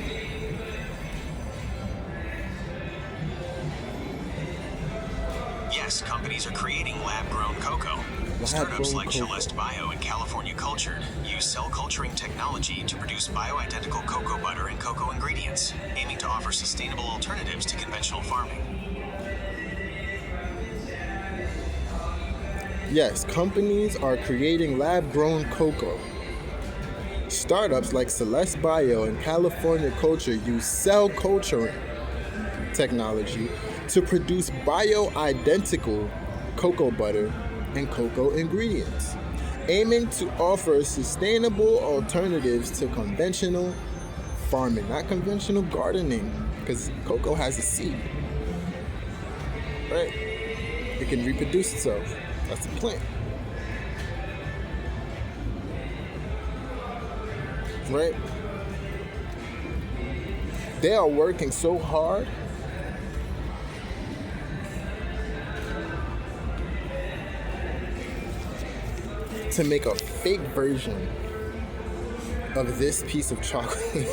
Yes, companies are creating lab-grown cocoa. Startups like S.T.O.M.P and California Cultured use cell culturing technology to produce bioidentical cocoa butter and cocoa ingredients, aiming to offer sustainable alternatives to conventional farming. Yes, companies are creating lab-grown cocoa. Startups like Celeste Bio and California Culture use cell culturing technology to produce bioidentical cocoa butter and cocoa ingredients, aiming to offer sustainable alternatives to conventional farming, not conventional gardening, because cocoa has a seed, right? It can reproduce itself. That's the plant. Right? They are working so hard to make a fake version of this piece of chocolate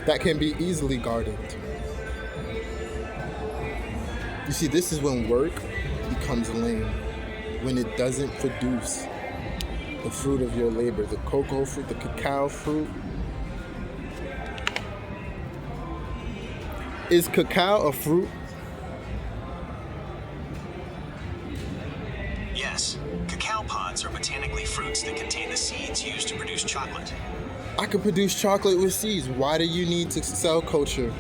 that can be easily gardened. You see, this is when work becomes lame, when it doesn't produce the fruit of your labor, the cocoa fruit, the cacao fruit. Is cacao a fruit? Yes, cacao pods are botanically fruits that contain the seeds used to produce chocolate. I could produce chocolate with seeds. Why do you need to cell culture?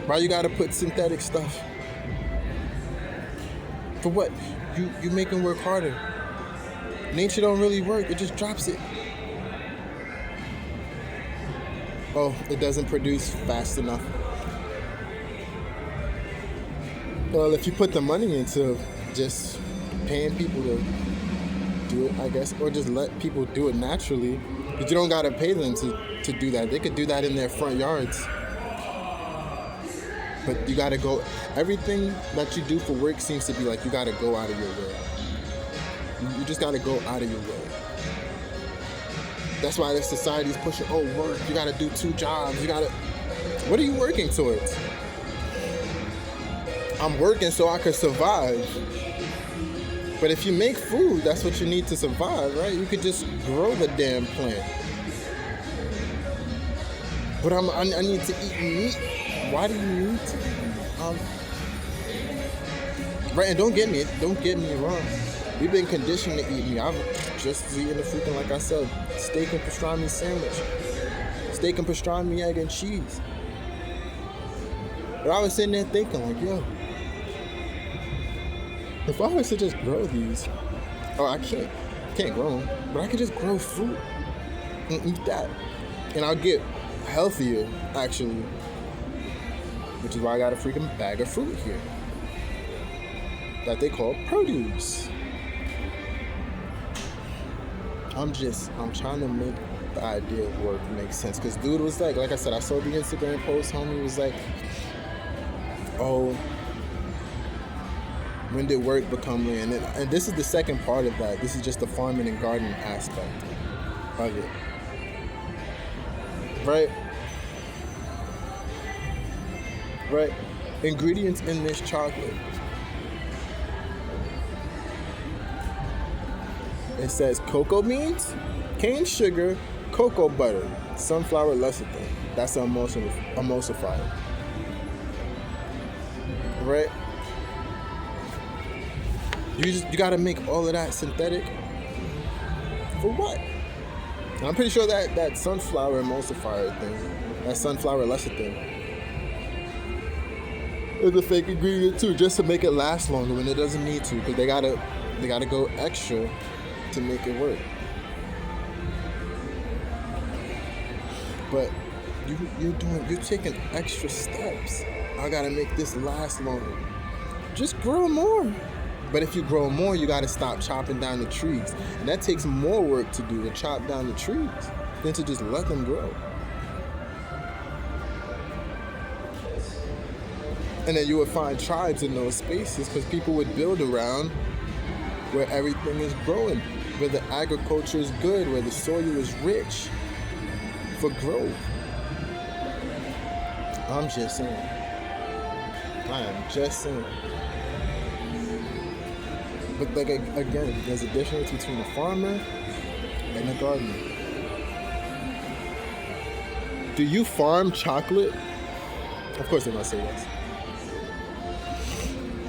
Why you gotta put synthetic stuff? For what? You make them work harder. Nature don't really work, it just drops it. Oh, it doesn't produce fast enough. Well, if you put the money into just paying people to do it, I guess, or just let people do it naturally, but you don't gotta pay them to do that. They could do that in their front yards. But you gotta go. Everything that you do for work seems to be like you gotta go out of your way. You just gotta go out of your way. That's why the society's pushing. Oh, work. You gotta do 2 jobs. You gotta. What are you working towards? I'm working so I can survive. But if you make food, that's what you need to survive, right? You could just grow the damn plant. But I need to eat meat. Why do you need to? Right, and don't get me wrong. We've been conditioned to eat meat. I've just eaten the freaking, like I said, steak and pastrami sandwich. Steak and pastrami, egg and cheese. But I was sitting there thinking, like, yo, if I was to just grow these, I can't grow them, but I could just grow fruit and eat that. And I'll get healthier, actually. Which is why I got a freaking bag of fruit here that they call produce. I'm trying to make the idea of work make sense. Because dude was like I said, I saw the Instagram post, homie was like, oh, when did work become land? And this is the second part of that. This is just the farming and gardening aspect of it. Right? Right? Ingredients in this chocolate. It says cocoa beans, cane sugar, cocoa butter, sunflower lecithin. That's an emulsifier. Right? You gotta make all of that synthetic. For what? And I'm pretty sure that sunflower emulsifier thing, that sunflower lecithin, is a fake ingredient too, just to make it last longer when it doesn't need to, because they gotta go extra to make it work. But you're taking extra steps. I gotta make this last longer. Just grow more. But if you grow more, you gotta stop chopping down the trees. And that takes more work to do, to chop down the trees, than to just let them grow. And then you would find tribes in those spaces because people would build around where everything is growing, where the agriculture is good, where the soil is rich for growth. I'm just saying. I am just saying. But like again, there's a difference between a farmer and a gardener. Do you farm chocolate? Of course they're gonna say yes.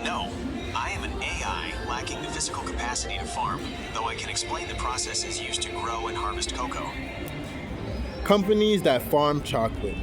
No, I am an AI lacking the physical capacity to farm, though I can explain the processes used to grow and harvest cocoa. Companies that farm chocolate.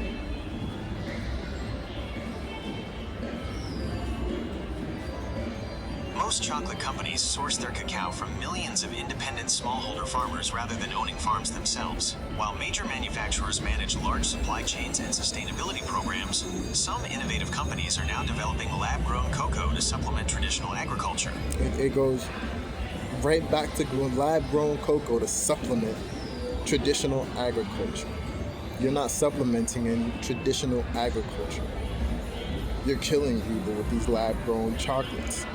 Most chocolate companies source their cacao from millions of independent smallholder farmers rather than owning farms themselves. While major manufacturers manage large supply chains and sustainability programs, some innovative companies are now developing lab-grown cocoa to supplement traditional agriculture. It goes right back to lab-grown cocoa to supplement traditional agriculture. You're not supplementing in traditional agriculture. You're killing people with these lab-grown chocolates.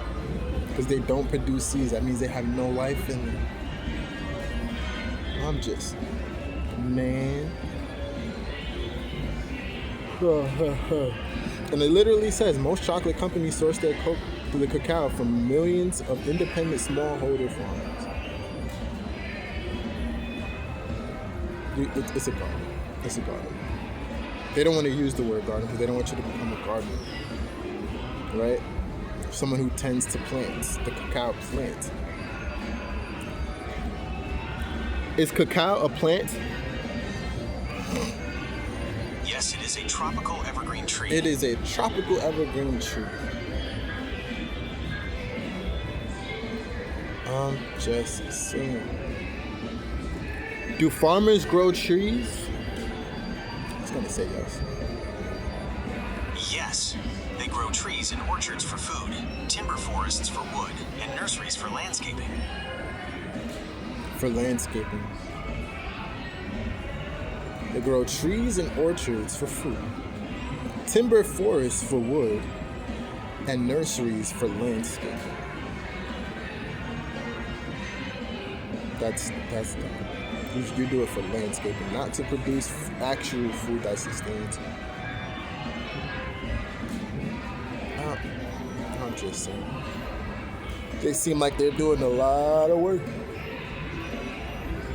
Because they don't produce seeds. That means they have no life in them. I'm just, man. And it literally says most chocolate companies source their cacao from millions of independent smallholder farmers. It's a garden. It's a garden. They don't want to use the word garden because they don't want you to become a gardener. Right? Someone who tends to plants, the cacao plant. Is cacao a plant? Yes, it is a tropical evergreen tree. It is a tropical evergreen tree. I'm just saying. Do farmers grow trees? I was gonna say yes. Yes. They grow trees and orchards for food, timber forests for wood, and nurseries for landscaping. For landscaping. They grow trees and orchards for food, timber forests for wood, and nurseries for landscaping. That's you do it for landscaping, not to produce actual food that sustains you. I'm just saying. They seem like they're doing a lot of work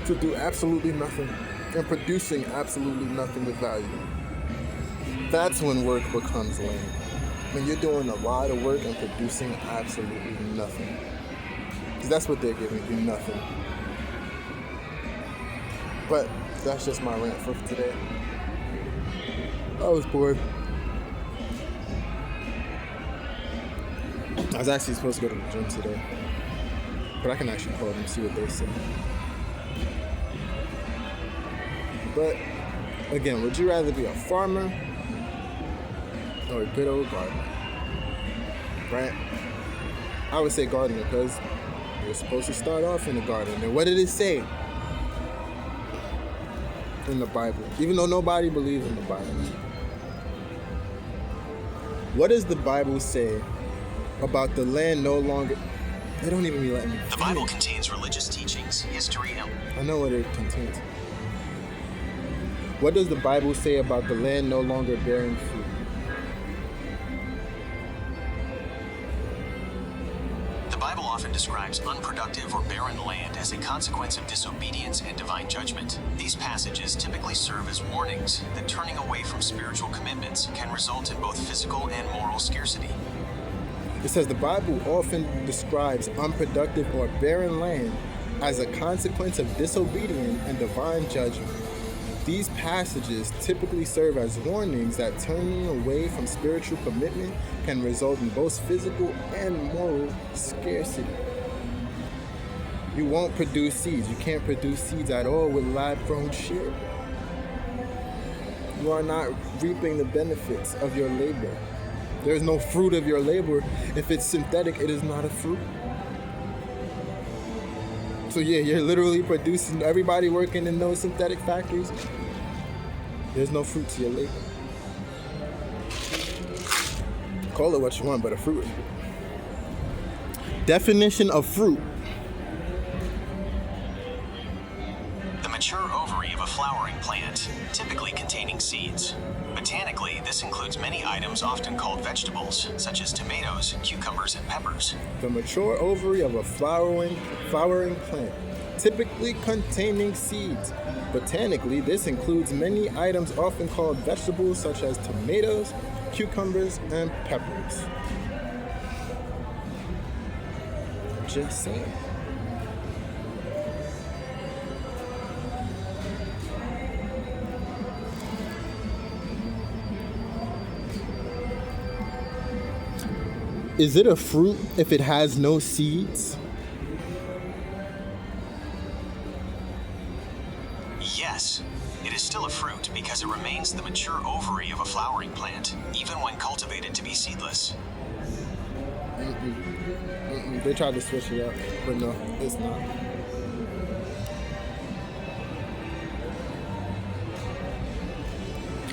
to do absolutely nothing and producing absolutely nothing with value. That's when work becomes lame. When you're doing a lot of work and producing absolutely nothing. Because that's what they're giving you, nothing. But that's just my rant for today. I was bored. I was actually supposed to go to the gym today. But I can actually call them and see what they say. But, again, would you rather be a farmer or a good old gardener? Right? I would say gardener because you're supposed to start off in the garden. And what did it say in the Bible? Even though nobody believes in the Bible. What does the Bible say about the land no longer... They don't even let me... The Bible contains religious teachings, history, and... I know what it contains. What does the Bible say about the land no longer bearing fruit? The Bible often describes unproductive or barren land as a consequence of disobedience and divine judgment. These passages typically serve as warnings that turning away from spiritual commitments can result in both physical and moral scarcity. It says the Bible often describes unproductive or barren land as a consequence of disobedience and divine judgment. These passages typically serve as warnings that turning away from spiritual commitment can result in both physical and moral scarcity. You won't produce seeds. You can't produce seeds at all with lab-grown shit. You are not reaping the benefits of your labor. There is no fruit of your labor. If it's synthetic, it is not a fruit. So yeah, you're literally producing, everybody working in those synthetic factories, there's no fruit to your labor. Call it what you want, but a fruit. Definition of fruit. The mature ovary of a flowering plant, typically containing seeds. Botanically, this includes many items often called vegetables, such as tomatoes, cucumbers, and peppers. The mature ovary of a flowering plant, typically containing seeds. Botanically, this includes many items often called vegetables, such as tomatoes, cucumbers, and peppers. Just saying. Is it a fruit if it has no seeds? Yes, it is still a fruit because it remains the mature ovary of a flowering plant, even when cultivated to be seedless. They tried to switch it up, but no, it's not.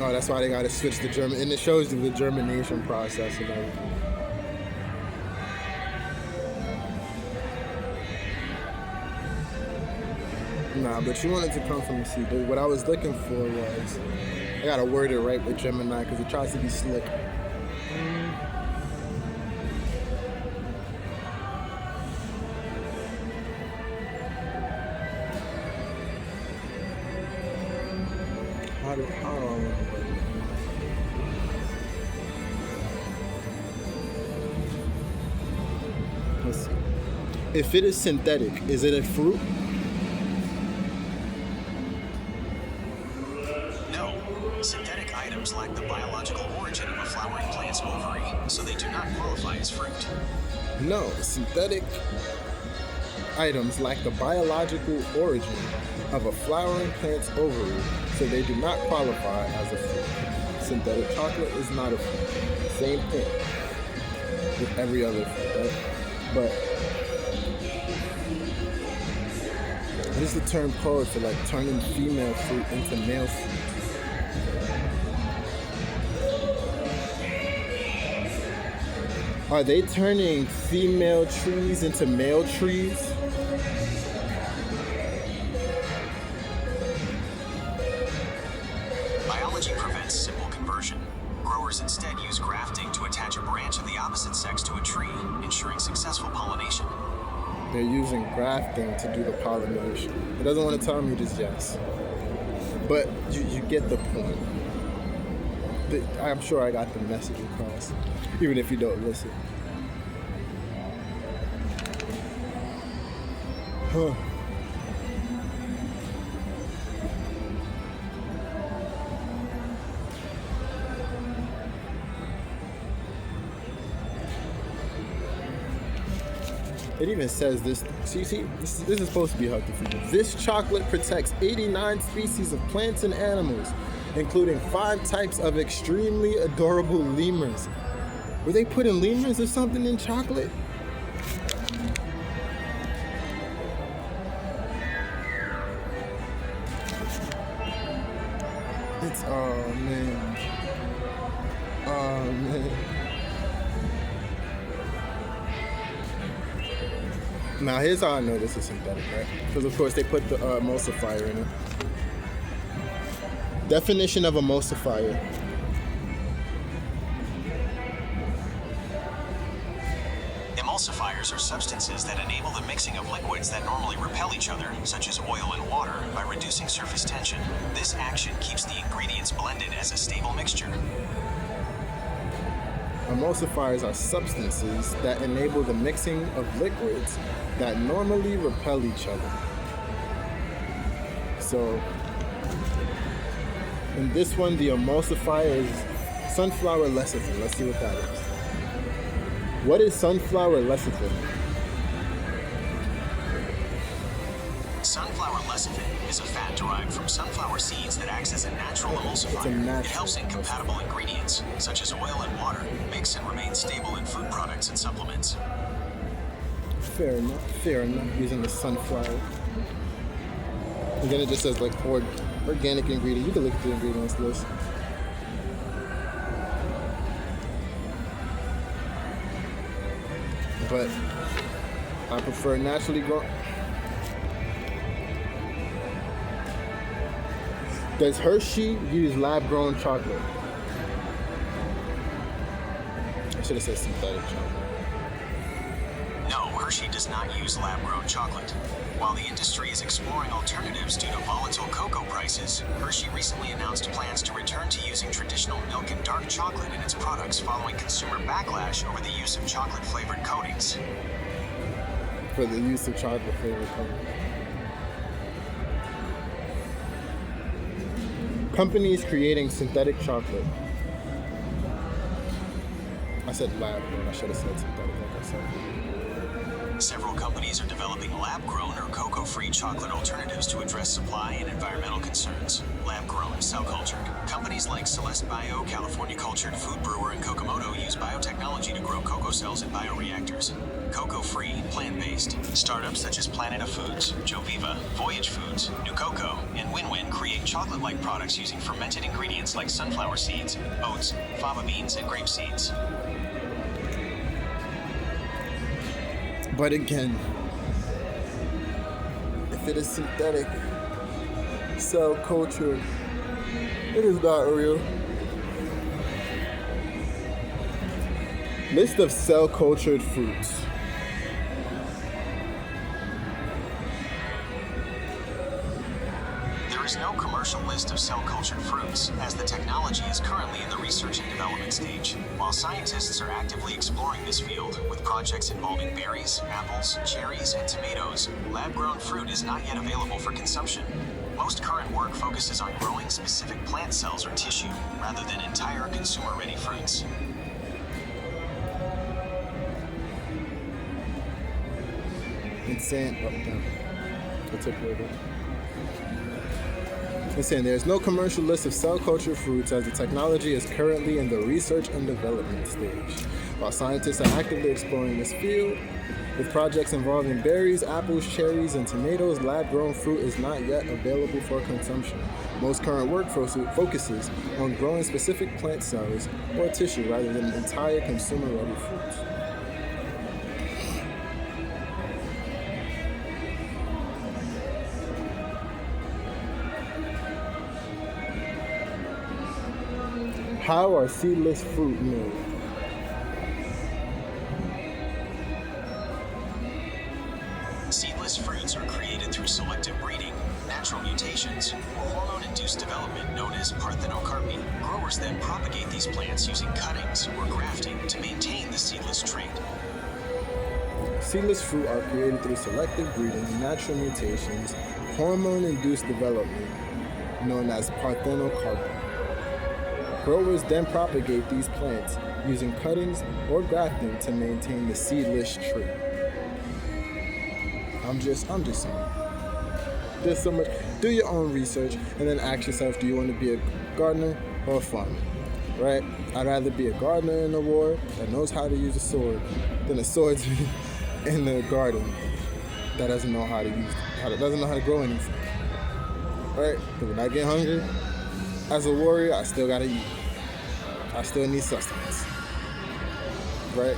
Oh, that's why they gotta switch the German, and it shows you the germination process and everything. Nah, but you want it to come from the seed. What I was looking for was, I gotta word it right with Gemini because it tries to be slick. How do I want to word it? Let's see. If it is synthetic, is it a fruit? Synthetic items lack the biological origin of a flowering plant's ovary, so they do not qualify as fruit. No, synthetic items lack the biological origin of a flowering plant's ovary, so they do not qualify as a fruit. Synthetic chocolate is not a fruit. Same thing with every other fruit, right? But what is the term called for like turning female fruit into male fruit? Are they turning female trees into male trees? Biology prevents simple conversion. Growers instead use grafting to attach a branch of the opposite sex to a tree, ensuring successful pollination. They're using grafting to do the pollination. It doesn't want to tell me just yes. But you get the point. I'm sure I got the message across, even if you don't listen. Huh. It even says this. See, this is supposed to be healthy for you. This chocolate protects 89 species of plants and animals, including 5 types of extremely adorable lemurs. Were they putting lemurs or something in chocolate? It's, oh man. Oh man. Now here's how I know this is synthetic, right? Because of course they put the emulsifier in it. Definition of emulsifier. Emulsifiers are substances that enable the mixing of liquids that normally repel each other, such as oil and water, by reducing surface tension. This action keeps the ingredients blended as a stable mixture. Emulsifiers are substances that enable the mixing of liquids that normally repel each other. So, in this one, the emulsifier is sunflower lecithin. Let's see what that is. What is sunflower lecithin? Sunflower lecithin is a fat derived from sunflower seeds that acts as a natural emulsifier. It helps incompatible ingredients, such as oil and water, mix and remain stable in food products and supplements. Fair enough, using the sunflower. And then it just says like organic ingredient. You can look at the ingredients list. But I prefer naturally grown. Does Hershey use lab-grown chocolate? I should have said synthetic chocolate. No, Hershey does not use lab-grown chocolate. While the industry is exploring alternatives due to volatile cocoa prices, Hershey recently announced plans to return to using traditional milk and dark chocolate in its products following consumer backlash over the use of chocolate-flavored coatings. For the use of chocolate-flavored coatings. Companies creating synthetic chocolate. I said lab-grown. I should have said synthetic, like I said. Several companies are developing lab-grown or cocoa-free chocolate alternatives to address supply and environmental concerns. Lab-grown, cell-cultured. Companies like Celeste Bio, California Cultured, Food Brewer, and Kokomoto use biotechnology to grow cocoa cells in bioreactors. Cocoa-free, plant-based. Startups such as Planet of Foods, Joviva, Voyage Foods, New Cocoa, and Win-Win create chocolate-like products using fermented ingredients like sunflower seeds, oats, fava beans, and grape seeds. But again, if it is synthetic, cell culture, it is not real. List of cell cultured fruits. There is no commercial list of cell-cultured fruits, as the technology is currently in the research and development stage. While scientists are actively exploring this field, with projects involving berries, apples, cherries, and tomatoes, lab-grown fruit is not yet available for consumption. Most current work focuses on growing specific plant cells or tissue, rather than entire consumer-ready fruits. Insane. It's saying there's no commercial list of cell culture fruits as the technology is currently in the research and development stage. While scientists are actively exploring this field, with projects involving berries, apples, cherries, and tomatoes, lab-grown fruit is not yet available for consumption. Most current work focuses on growing specific plant cells or tissue rather than entire consumer-ready fruits. How are seedless fruit made? Seedless fruits are created through selective breeding, natural mutations, or hormone-induced development known as parthenocarpy. Growers then propagate these plants using cuttings or grafting to maintain the seedless trait. Seedless fruit are created through selective breeding, natural mutations, hormone-induced development, known as parthenocarpy. Growers then propagate these plants using cuttings or grafting to maintain the seedless trait. I'm just saying. There's so much. Do your own research and then ask yourself, do you want to be a gardener or a farmer? Right? I'd rather be a gardener in the war that knows how to use a sword than a swordsman in the garden that doesn't know how to grow anything. Right? But when I get hungry, as a warrior, I still gotta eat. I still need sustenance. Right?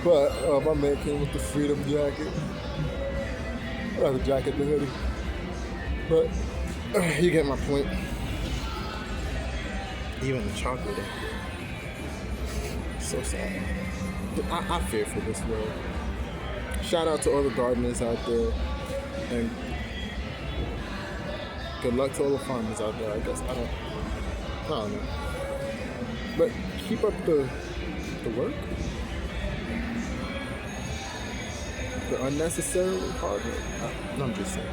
But my man came with the freedom jacket. Not the jacket, the hoodie. But you get my point. Even the chocolate. So sad. I fear for this world. Shout out to all the gardeners out there. And good luck to all the farmers out there. I guess I don't know. But keep up the work. The unnecessarily hard work. I'm just saying.